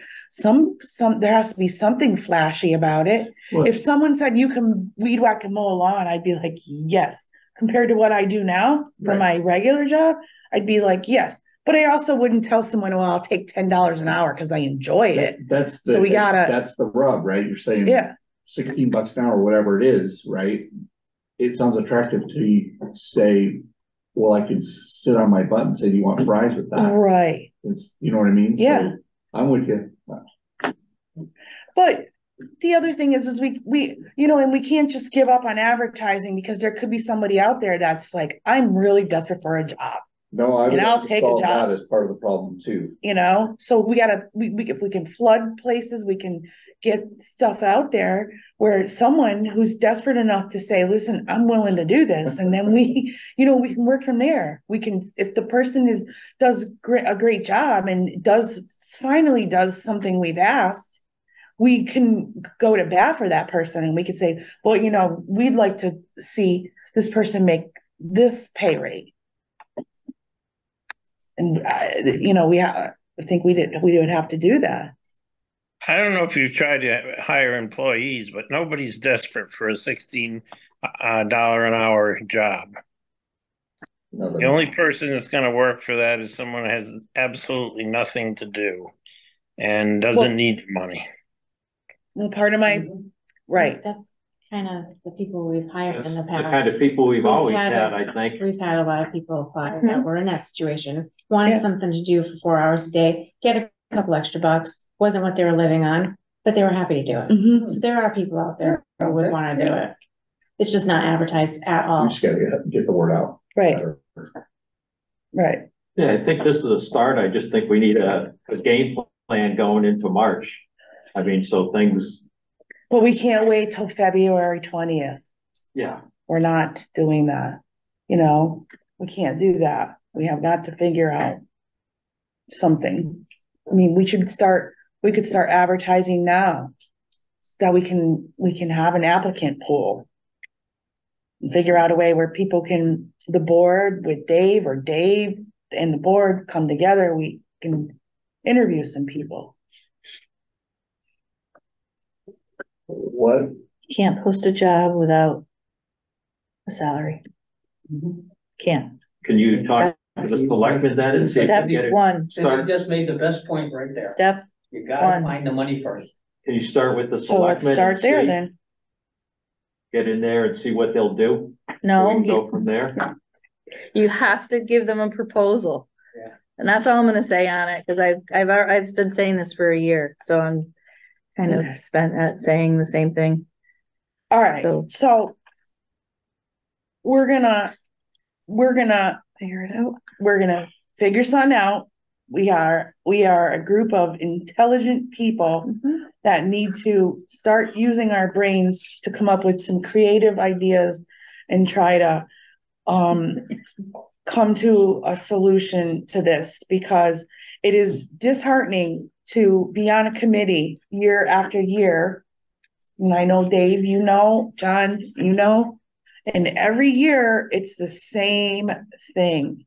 there has to be something flashy about it. What? If someone said you can weed whack and mow a lawn, I'd be like, yes. Compared to what I do now for my regular job, I'd be like, yes. But I also wouldn't tell someone, well, I'll take $10 an hour because I enjoy it. That's the rub, right? You're saying $16 an hour, whatever it is, right? It sounds attractive to say, well, I can sit on my butt and say, do you want fries with that? Right. You know what I mean? Yeah. So I'm with you. But the other thing is we and we can't just give up on advertising, because there could be somebody out there that's like, I'm really desperate for a job. No, I'll take a job. That as part of the problem too. So we if we can flood places, we can get stuff out there where someone who's desperate enough to say, listen, I'm willing to do this. And then we can work from there. We can, if the person does a great job and finally does something we've asked, we can go to bat for that person. And we could say, well, we'd like to see this person make this pay rate. And I think we would have to do that. I don't know if you've tried to hire employees, but nobody's desperate for a $16 an hour job. The only person that's going to work for that is someone who has absolutely nothing to do and doesn't need money. Well, part of my right. That's kind of the people we've hired in the past. The kind of people we've always had, I think. We've had a lot of people apply that were in that situation, wanted something to do for 4 hours a day, get a couple extra bucks, wasn't what they were living on, but they were happy to do it. So there are people out there who would want to do it. It's just not advertised at We all. just gotta get the word out. Right, better. right. Yeah, I think this is a start. I just think we need a game plan going into March. I mean, so things, But we can't wait till February 20th. yeah. We're not doing that. You know, we can't do that. We have got to figure out something. I mean, we could start advertising now. So that we can have an applicant pool. Figure out a way where people can, the board with Dave or Dave and the board come together, we can interview some people. What? Can't post a job without a salary. Can't. Can you talk to the selectmen then and see if Step you get it? one, You just made the best point right there. step You gotta one. find the money first. Can you start with the So let's selectmen? start and there see- then. Get in there and see what they'll do? We No, can go from there. you have to give them a proposal. Yeah. And that's all I'm gonna say on it, cause I've been saying this for a year, so I'm kind Okay. of spent at saying the same thing. All right, So- so we're gonna Figure it out. figure something out. We are a group of intelligent people that need to start using our brains to come up with some creative ideas and try to come to a solution to this, because it is disheartening to be on a committee year after year. And I know Dave, you know, John, you know, and every year it's the same thing,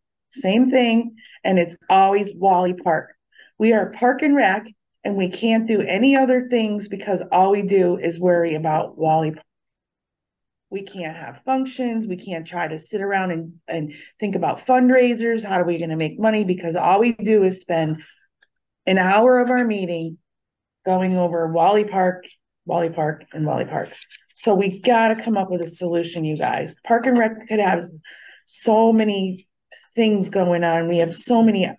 and it's always Wally Park. We are Park and Rec, and we can't do any other things because all we do is worry about Wally Park. We can't have functions, we can't try to sit around and think about fundraisers, how are we gonna make money, because all we do is spend an hour of our meeting going over Wally Park, and Wally Park. So we gotta come up with a solution, you guys. Park and Rec could have so many things going on. We have so many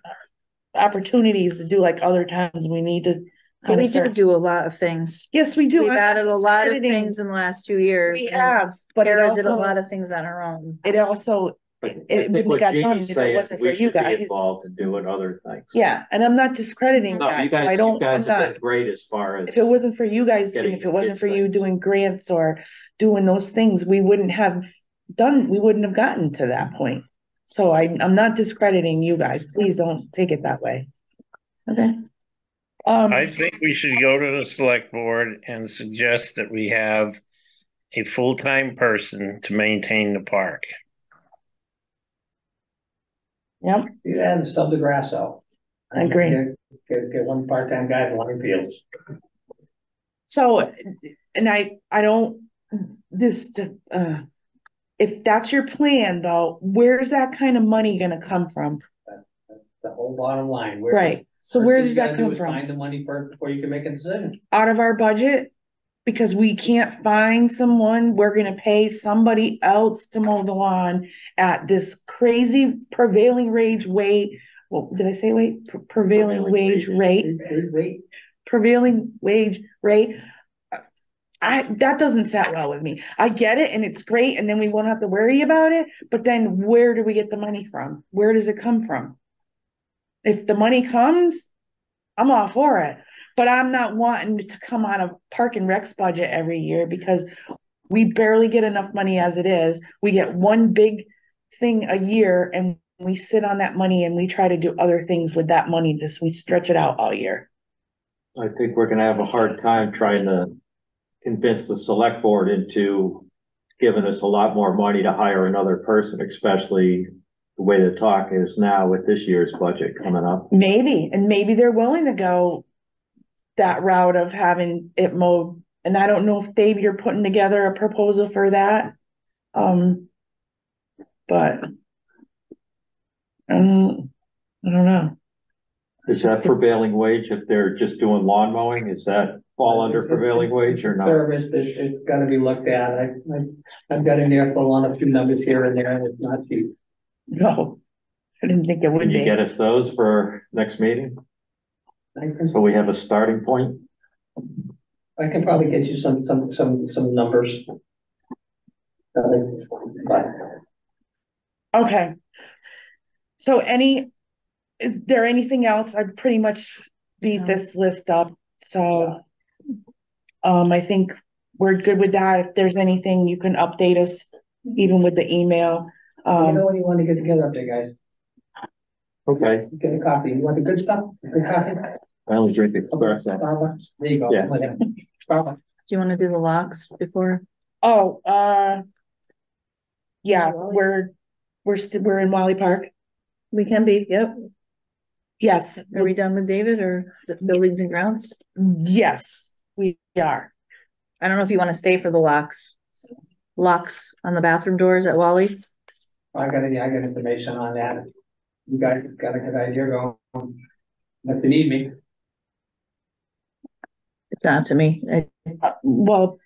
opportunities to do like other towns. We need to But we start. do a lot of things. Yes, we do. We've I'm added a lot of discrediting- things in the last 2 years. We and have, but it Kara did a also, lot of things on her own. it also, I it think wouldn't what got Jean's done if saying it is wasn't for we you should be guys. involved in doing other things. Yeah, and I'm not discrediting No, you guys. I guys, don't, you guys I'm have not. been great as far as. If it wasn't for you guys, and Getting if it wasn't kids for you things. doing grants or doing those things, we wouldn't have gotten to that point. So I'm not discrediting you guys. Please don't take it that way. Okay. I think we should go to the select board and suggest that we have a full-time person to maintain the park. Yep, You had to sub the grass out. I agree. Get one part-time guy to line fields. So, and I don't, if that's your plan though, where's that kind of money gonna come from? The whole bottom line. Right, so First where thing does you gotta that do come is from? Find the money first before you can make a decision. Out of our budget? Because we can't find someone, we're gonna pay somebody else to mow the lawn at this crazy prevailing wage rate. Well, did I say wait? Prevailing wage rate, Wait, prevailing wage rate. That doesn't set well with me. I get it and it's great, and then we won't have to worry about it, but then where do we get the money from? Where does it come from? If the money comes, I'm all for it, but I'm not wanting to come out of Park and Rec's budget every year because we barely get enough money as it is. We get one big thing a year and we sit on that money and we try to do other things with that money. We stretch it out all year. I think we're gonna have a hard time trying to convince the select board into giving us a lot more money to hire another person, especially the way the talk is now with this year's budget coming up. Maybe, and maybe they're willing to go that route of having it mowed. And I don't know if Dave, you're putting together a proposal for that. But I don't know. Is that prevailing wage if they're just doing lawn mowing? Is that fall under prevailing wage or not? Service, it's gotta be looked at. I've got an earful on a few numbers here and there, and it's not cheap. No, I didn't think it would Can you be. get us those for next meeting? I can, So we have a starting point? I can probably get you some numbers. But Okay. So is there anything else? I pretty much beat this list up, so. I think we're good with that. If there's anything, you can update us, even with the email. you know what you want to get together up there, guys? Okay, Get a coffee. You want the good stuff? Good coffee? I only drink it first. Starbucks. There you go. Yeah. Starbucks. Do you want to do the locks before? Oh, yeah, we're in Wally Park. We can be, yep. Yes, Are we done with David or the buildings and grounds? yes, we are. I don't know if you want to stay for the locks. Locks on the bathroom doors at Wally. I got information on that. You guys got a good idea going. If you need me. It's not to me. Well,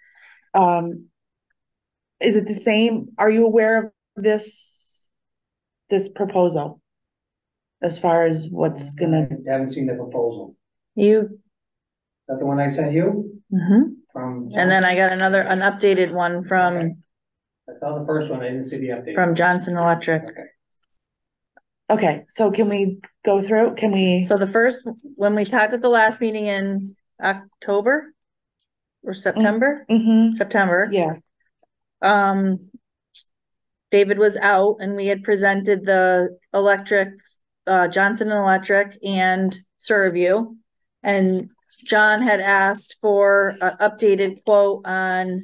is it the same? Are you aware of this proposal? As far as what's gonna, I haven't seen the proposal. You. Is that the one I sent you? Mm-hmm. From. And then I got an updated one from, I saw the first one, I didn't see the update. from Johnson Electric. okay, so can we go through, So the first, when we talked at the last meeting in October or September, September. Yeah. David was out and we had presented the Johnson Electric and Serview. And John had asked for an updated quote on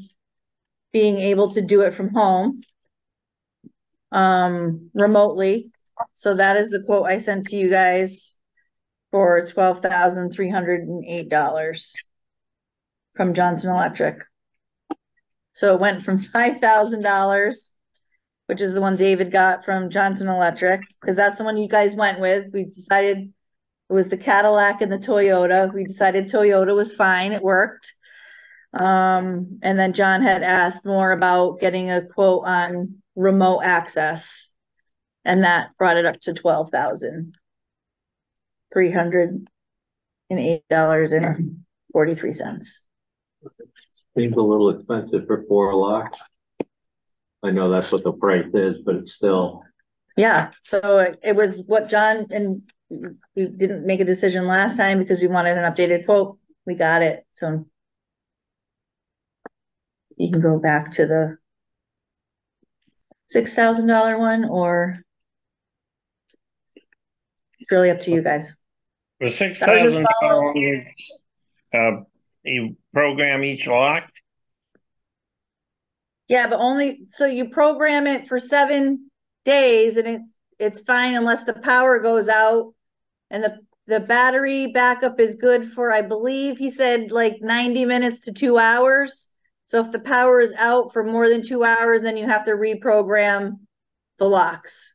being able to do it from home, remotely. So that is the quote I sent to you guys for $12,308 from Johnson Electric. So it went from $5,000, which is the one David got from Johnson Electric, because that's the one you guys went with. We decided it was the Cadillac and the Toyota. We decided Toyota was fine. It worked. And then John had asked more about getting a quote on remote access. And that brought it up to $12,308.43. Seems a little expensive for 4 locks. I know that's what the price is, but it's still. Yeah, so it was what John, and we didn't make a decision last time because we wanted an updated quote. We got it, so. You can go back to the $6,000 one, or it's really up to you guys. The $6,000 you program each lock? Yeah, but only, so you program it for 7 days and it's fine unless the power goes out, and the battery backup is good for, I believe he said, like 90 minutes to 2 hours. So if the power is out for more than 2 hours, then you have to reprogram the locks.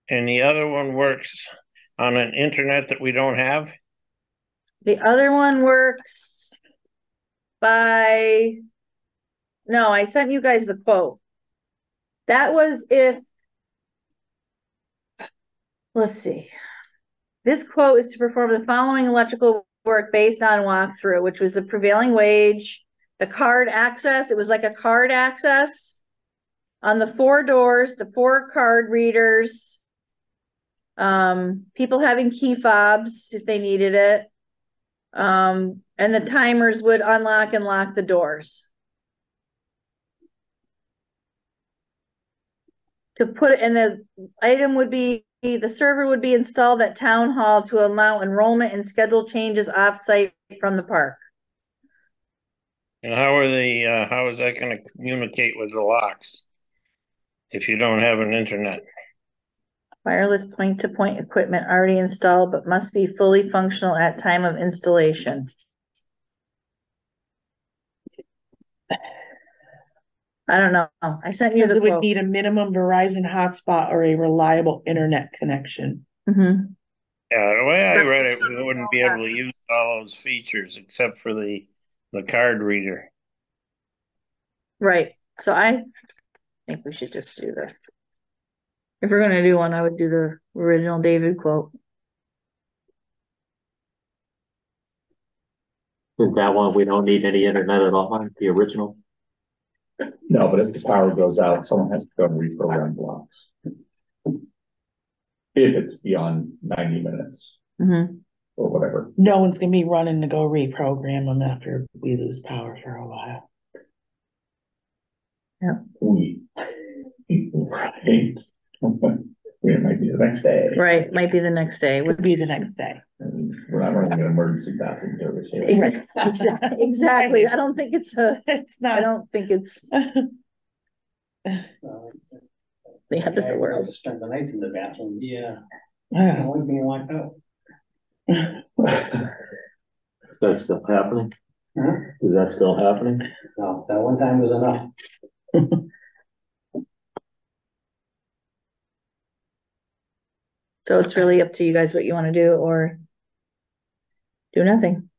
And the other one works on an internet that we don't have? The other one works by, no, I sent you guys the quote. That was if, let's see. This quote is to perform the following electrical work based on walkthrough, which was the prevailing wage, the card access. It was like a card access on the 4 doors, the 4 card readers, people having key fobs if they needed it. And the timers would unlock and lock the doors. To put it in, the item would be, the server would be installed at town hall to allow enrollment and schedule changes off-site from the park. And how is that going to communicate with the locks if you don't have an internet? Wireless point-to-point equipment already installed, but must be fully functional at time of installation. I don't know. I sent you the it would quote. need a minimum Verizon hotspot or a reliable internet connection. Mm-hmm. Yeah, the way I read it, we wouldn't be able to use all those features except for the card reader. Right. So I think we should just do this. If we're gonna do one, I would do the original David quote. Is that one we don't need any internet at all on the original? No, but if the power goes out, someone has to go and reprogram blocks. If it's beyond 90 minutes Mhm. or whatever. No one's gonna be running to go reprogram them after we lose power for a while. Right. It might be the next day. Right, might be the next day. Would be the next day. And we're not running an emergency bathroom service here. Exactly. I don't think it's It's I not. don't think it's the end of the world. Just spend the nights in the bathroom, yeah. Yeah. Only being locked out. Is that still happening? Huh? Is that still happening? No, that one time was enough. So it's really up to you guys what you want to do or do nothing.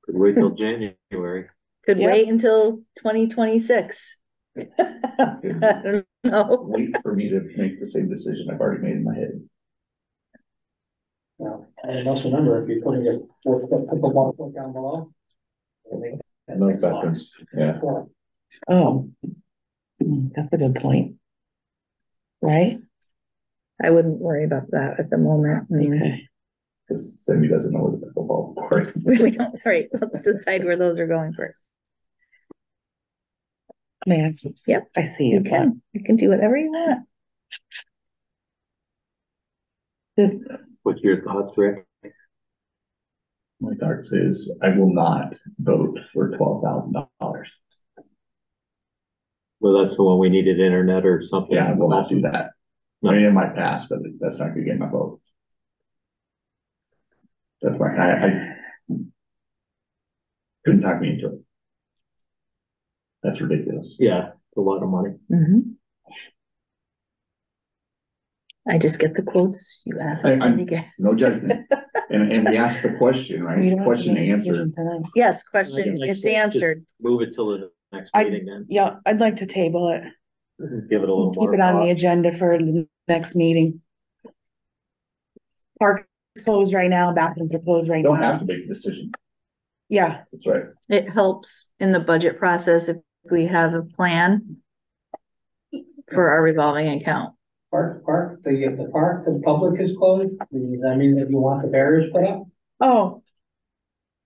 Could wait till January. Could Yep. wait until 2026. I don't know. Wait for me to make the same decision I've already made in my head. No, and also remember, if you're putting a fourth pickleball court down below. No bathrooms, yeah. Oh. That's a good point. Right? I wouldn't worry about that at the moment. I mean, Okay. Because Cindy doesn't know where the pickleball court. we don't, sorry, let's decide where those are going first. Man. Yep. I see You it. can do whatever you want. This, What's your thoughts, Rick? My thought is I will not vote for $12,000. Well, that's the one we needed internet or something. Yeah, I will not do that. I mean, it might pass, but that's not gonna get my vote. That's why I couldn't talk me into it. That's ridiculous. Yeah, it's a lot of money. Mhm. I just get the quotes you ask me to get. No judgment. And we asked the question, you right? don't have to Question make a answered. decision tonight. Yes, question, Like I it's said, just answered. Move it till the next I- meeting then. Yeah, I'd like to table it. Give it a little more. Keep it on the thought. agenda for the next meeting. Park is closed right now, bathrooms are closed right Don't now. have to make a decision. Yeah, That's right. It helps in the budget process if we have a plan for our revolving account. The park, the public is closed, I mean, if you want the barriers put up. oh.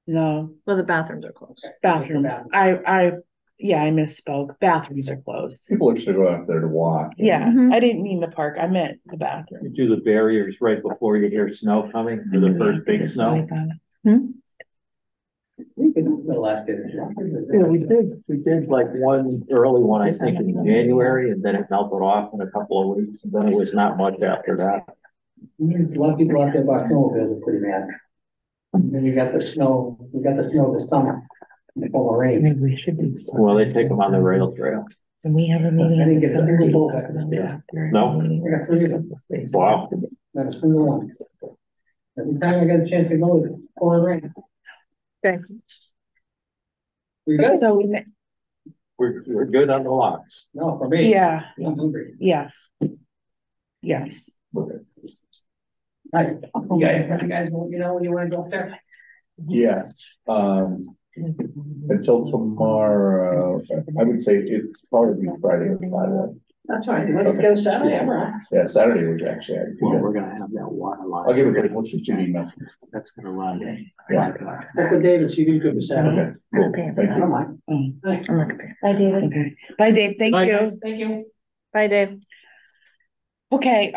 No, Well, the bathrooms are closed. bathrooms, yeah, I misspoke, bathrooms are closed. People are still going up there to walk. Yeah, Mhm. I didn't mean the park, I meant the You bathroom. do the barriers right before you hear snow coming, for the first big snow. We can do the last day. Yeah, we did like one early one, I think in January, and then it melted off in a couple of weeks, and then it was not much after that. A lot of people out there about snowmobiles are pretty mad. And then you got the snow this summer, before the rain. Maybe we should do. Well, they take them on the rail trail. And we have a meeting. I didn't on get a December single vote 12th, and then back. after No. the meeting, I got 3 of them. Wow. Not a single one. Every time I got a chance to go, it's pouring rain. Okay. We good? So, We're good on the locks. No, for me. yeah, I'm hungry. yes. Yes. Right, you guys, you know, when you wanna go up there? Yes, until tomorrow, I would say it's probably Friday or Friday. That's all right, you wanna go Saturday, I'm around. Yeah, Saturday was actually. Well, we're gonna have that water line. I'll give it a we'll shoot you an email. That's gonna run. Yeah. Check with David, see if he's good with Saturday. Okay, I'm cool. not paying for Thank I you. don't mind. Thanks. I'm not gonna pay. Bye, David. Okay. Bye, Dave. Thank Bye, you. guys. Thank you. Bye, Dave. Okay,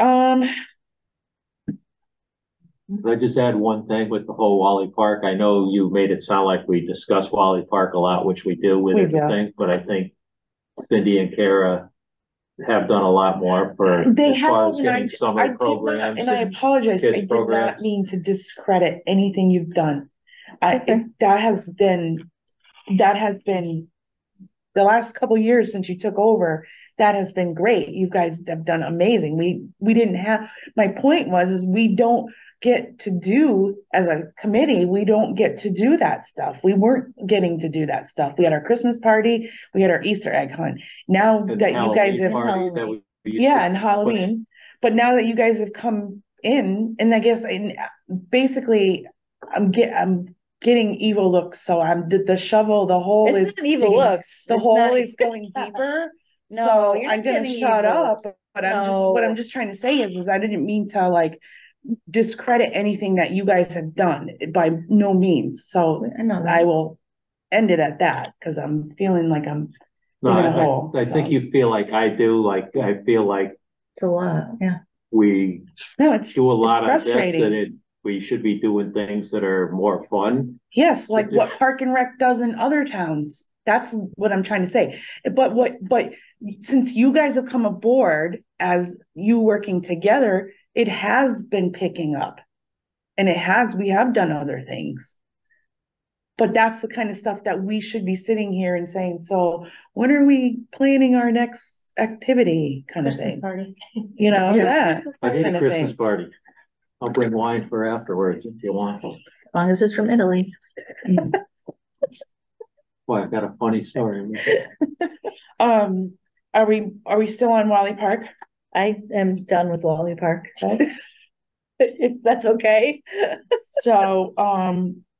Could I just add one thing with the whole Wally Park? I know you made it sound like we discuss Wally Park a lot, which we do with We do. everything, but I think Cindy and Kara have done a lot more for, they as far have, as and I getting did summer not, programs. and I apologize, I kids did not programs. mean to discredit anything you've done. Okay. That has been the last couple years since you took over, that has been great. You guys have done amazing. We didn't have, my point is we don't get to do, as a committee, we don't get to do that stuff. We weren't getting to do that stuff. We had our Christmas party, we had our Easter egg hunt. Now And that you guys Halloween have, party that we used yeah, to and push. Halloween, but now that you guys have come in, and I guess basically I'm getting evil looks, so I'm, the shovel, the hole is It's not evil digging- looks. The It's hole not- is going deeper. No, So you're I'm not gonna getting shut evil up, looks. but what I'm just trying to say is I didn't mean to like discredit anything that you guys have done, by no means, so I know that. I will end it at that, cause I'm feeling like I'm No, digging a hole. I think so. you feel like I do, like, I feel like It's a lot, yeah. we No, it's do a lot of this, frustrating. and we should be doing things that are more fun. Yes, like what Park and Rec does in other towns. That's what I'm trying to say. But since you guys have come aboard as you working together, it has been picking up. And we have done other things. But that's the kind of stuff that we should be sitting here and saying, so when are we planning our next activity kind of Christmas thing? party. You know, that I need kind a of Christmas thing. party. I'll bring wine for afterwards if you want. As long as it's from Italy. Boy, I've got a funny story. Are we still on Wally Park? I am done with Wally Park. Okay. If that's okay. So,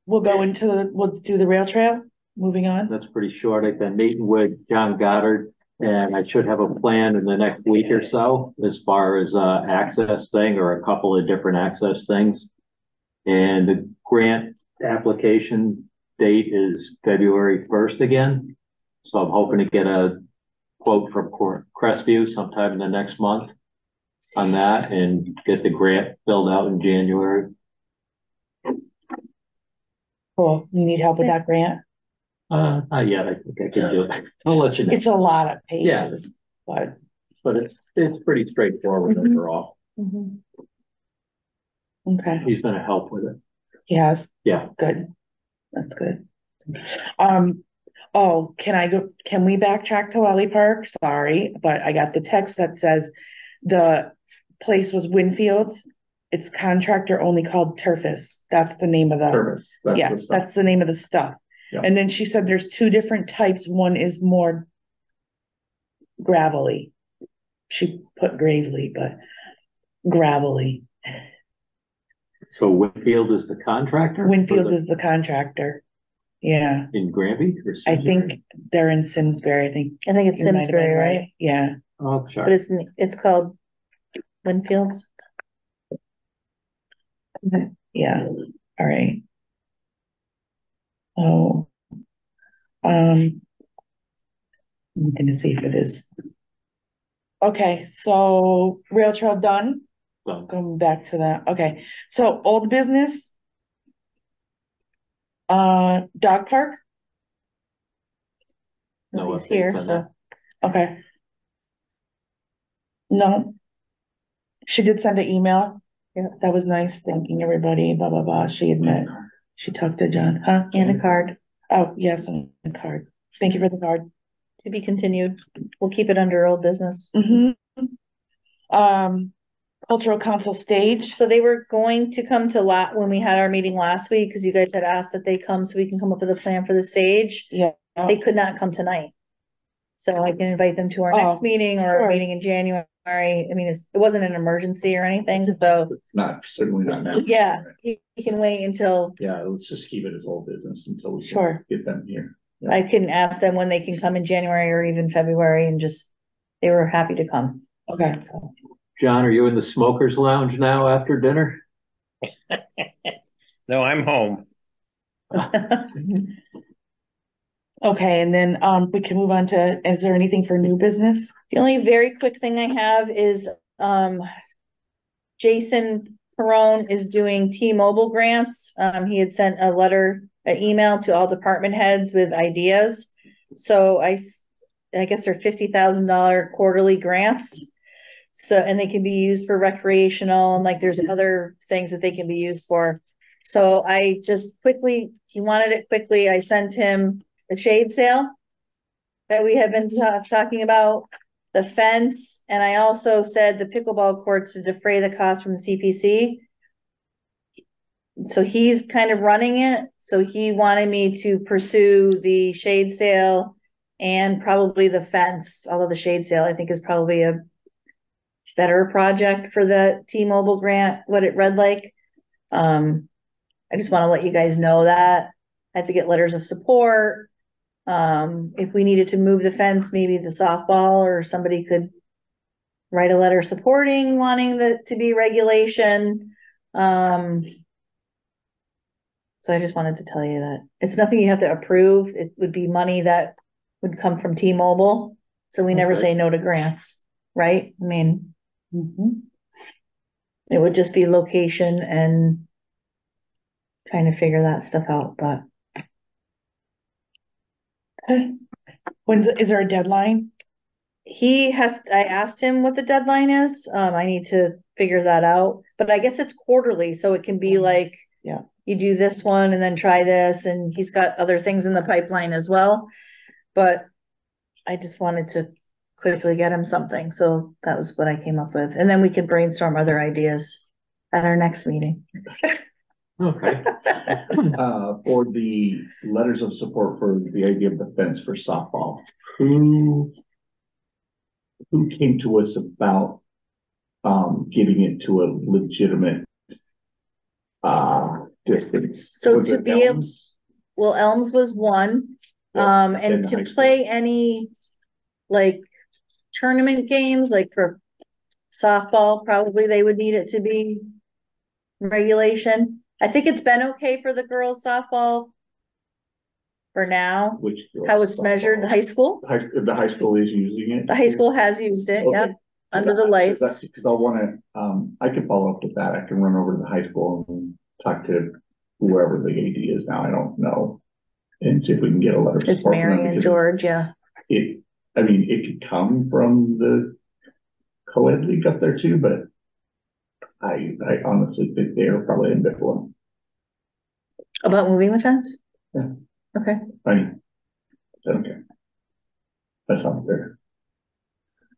we'll do the rail trail, moving on. That's pretty short. I've been meeting with John Goddard, and I should have a plan in the next week or so as far as access thing, or a couple of different access things. And the grant application date is February 1st again. So I'm hoping to get a quote from Crestview sometime in the next month on that, and get the grant filled out in January. Cool. You need help with that grant? Not yet. I think I can do it. I'll let you know. It's a lot of Yeah. pages, but. But it's pretty straightforward Mhm. overall. Okay, He's gonna help with it. he has, Yeah. good. That's good. Can we backtrack to Wally Park? Sorry, but I got the text that says the place was Winfield's. It's contractor only called Turfus. That's the name of the. Service. That's Yeah, the stuff. that's the name of the stuff. Yeah. And then she said there's two different types. One is more gravelly. She put gravely, but gravelly. So Winfield is the contractor? Winfield is the contractor. Yeah, In Granby or I Simsbury? think they're in Simsbury. I think. I think it's you might have been Simsbury, right? Yeah. Oh, But sorry. it's called Winfield. Yeah, all right. Oh. I'm gonna see if it is. Okay, so rail trail done, Done. going back to that, okay, so old business. Dog park, No Nobody's updates here, on so. that. okay. No. She did send an email. Yeah, that was nice, thanking everybody, blah, blah, blah, she talked to John, huh? And a card Oh, yes, and a card, thank you for the card. to be continued. We'll keep it under old business. Cultural council stage, So they were going to come to when we had our meeting last week, because you guys had asked that they come so we can come up with a plan for the stage. yeah. They could not come tonight. So I can invite them to our next Oh, meeting or sure. a meeting in January. I mean, it wasn't an emergency or anything, so It's not, certainly not now. yeah, you can wait until Yeah, let's just keep it as old business until we. can Sure. Get them here. Yeah. I can ask them when they can come in January or even February, and they were happy to come. Okay. So. John, are you in the smokers lounge now after dinner? No, I'm home. Okay, and then, we can move on to, is there anything for new business? The only very quick thing I have is, Jason Perone is doing T-Mobile grants. He had sent an email to all department heads with ideas. So I guess they're $50,000 quarterly grants. So, and they can be used for recreational, and like there's other things that they can be used for. So I just he wanted it quickly. I sent him the shade sale that we have been talking about, the fence, and I also said the pickleball courts to defray the cost from the CPC. So he's kind of running it. So he wanted me to pursue the shade sale and probably the fence, although the shade sale I think is probably a better project for the T-Mobile grant, what it read like. I just want to let you guys know that. I had to get letters of support. If we needed to move the fence, maybe the softball or somebody could write a letter supporting, wanting the to be regulation. So I just wanted to tell you that it's nothing you have to approve. It would be money that would come from T-Mobile. So we never Okay. say no to grants, right? I mean, it would just be location and trying to figure that stuff out, but is there a deadline? I asked him what the deadline is. I need to figure that out, but I guess it's quarterly, so it can be like, Yeah. you do this one and then try this, and he's got other things in the pipeline as well. But I just wanted to quickly get him something, so that was what I came up with, and then we could brainstorm other ideas at our next meeting. Okay. For the letters of support for the idea of the fence for softball, who came to us about getting it to a legitimate distance? So Was to it be able, Elms? well, Elms was one, Yeah, and then the to high school. play any like tournament games, like for softball, probably they would need it to be regulation. I think it's been okay for the girls softball for now, Which how it's measured, the high school. The high school is using it. The high school has used it, yep, under the lights. Because I wanna, I can follow up with that. I can run over to the high school and talk to whoever the AD is now. I don't know. And see if we can get a letter. of It's support from them, Mary and because George, yeah. it could come from the co-ed league up there too, but I honestly think they are probably ambivalent. About moving the fence? Yeah. Okay, I mean, I don't care. That's not fair.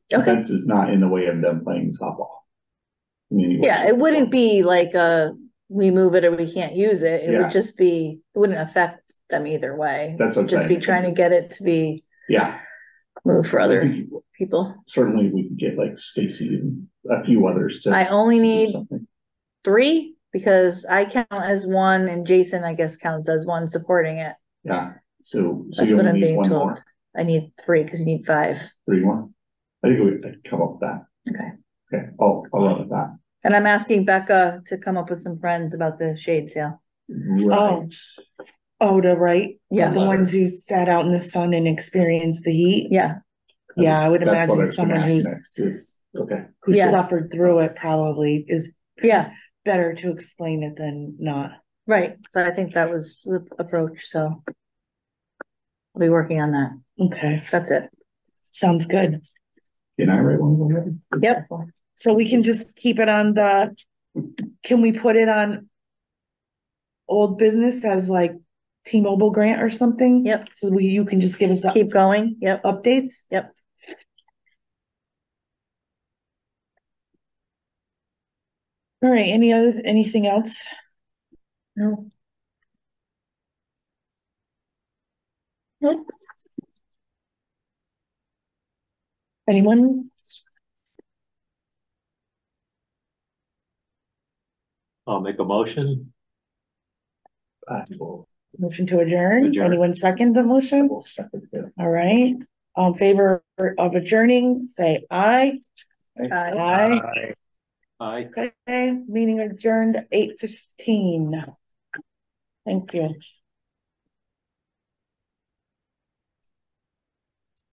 The okay. fence is not in the way of them playing softball. in any way, Yeah, shape, it or wouldn't form. be like we move it or we can't use it. It Yeah. would just be, it wouldn't affect them either way. That's what I'm Just be saying. trying to get it to be Yeah. moved for I other think people. certainly we can get like Stacy and a few others to. I only do need something. 3 because I count as 1 and Jason, I guess, counts as 1 supporting it. Yeah, so That's you what only I'm need being one told. more, I need 3 because you need 5. 3 more. I think we could come up with that. Okay. Okay, I'll run with that. And I'm asking Becca to come up with some friends about the shade sale. Right. Oh, the right? Yeah. The ones who sat out in the sun and experienced the heat? Yeah. Yeah, I would That's what imagine was gonna someone ask who's, next is, okay, who Yeah. suffered through it probably is Yeah, better to explain it than not. right. So I think that was the approach, so I'll be working on that. Okay, That's it. sounds good. can I write one of them? Yep. So we can just keep it on can we put it on old business as like T-Mobile grant or something? Yep. So you can just give us Keep going. Yep. updates? Yep. All right, anything else? No. Nope. Anyone? I'll make a motion. Motion to adjourn? Adjourn. Anyone second the motion? We'll second it. All right, in favor of adjourning, say aye. Aye. Aye. Okay, meeting adjourned 8:15. Thank you.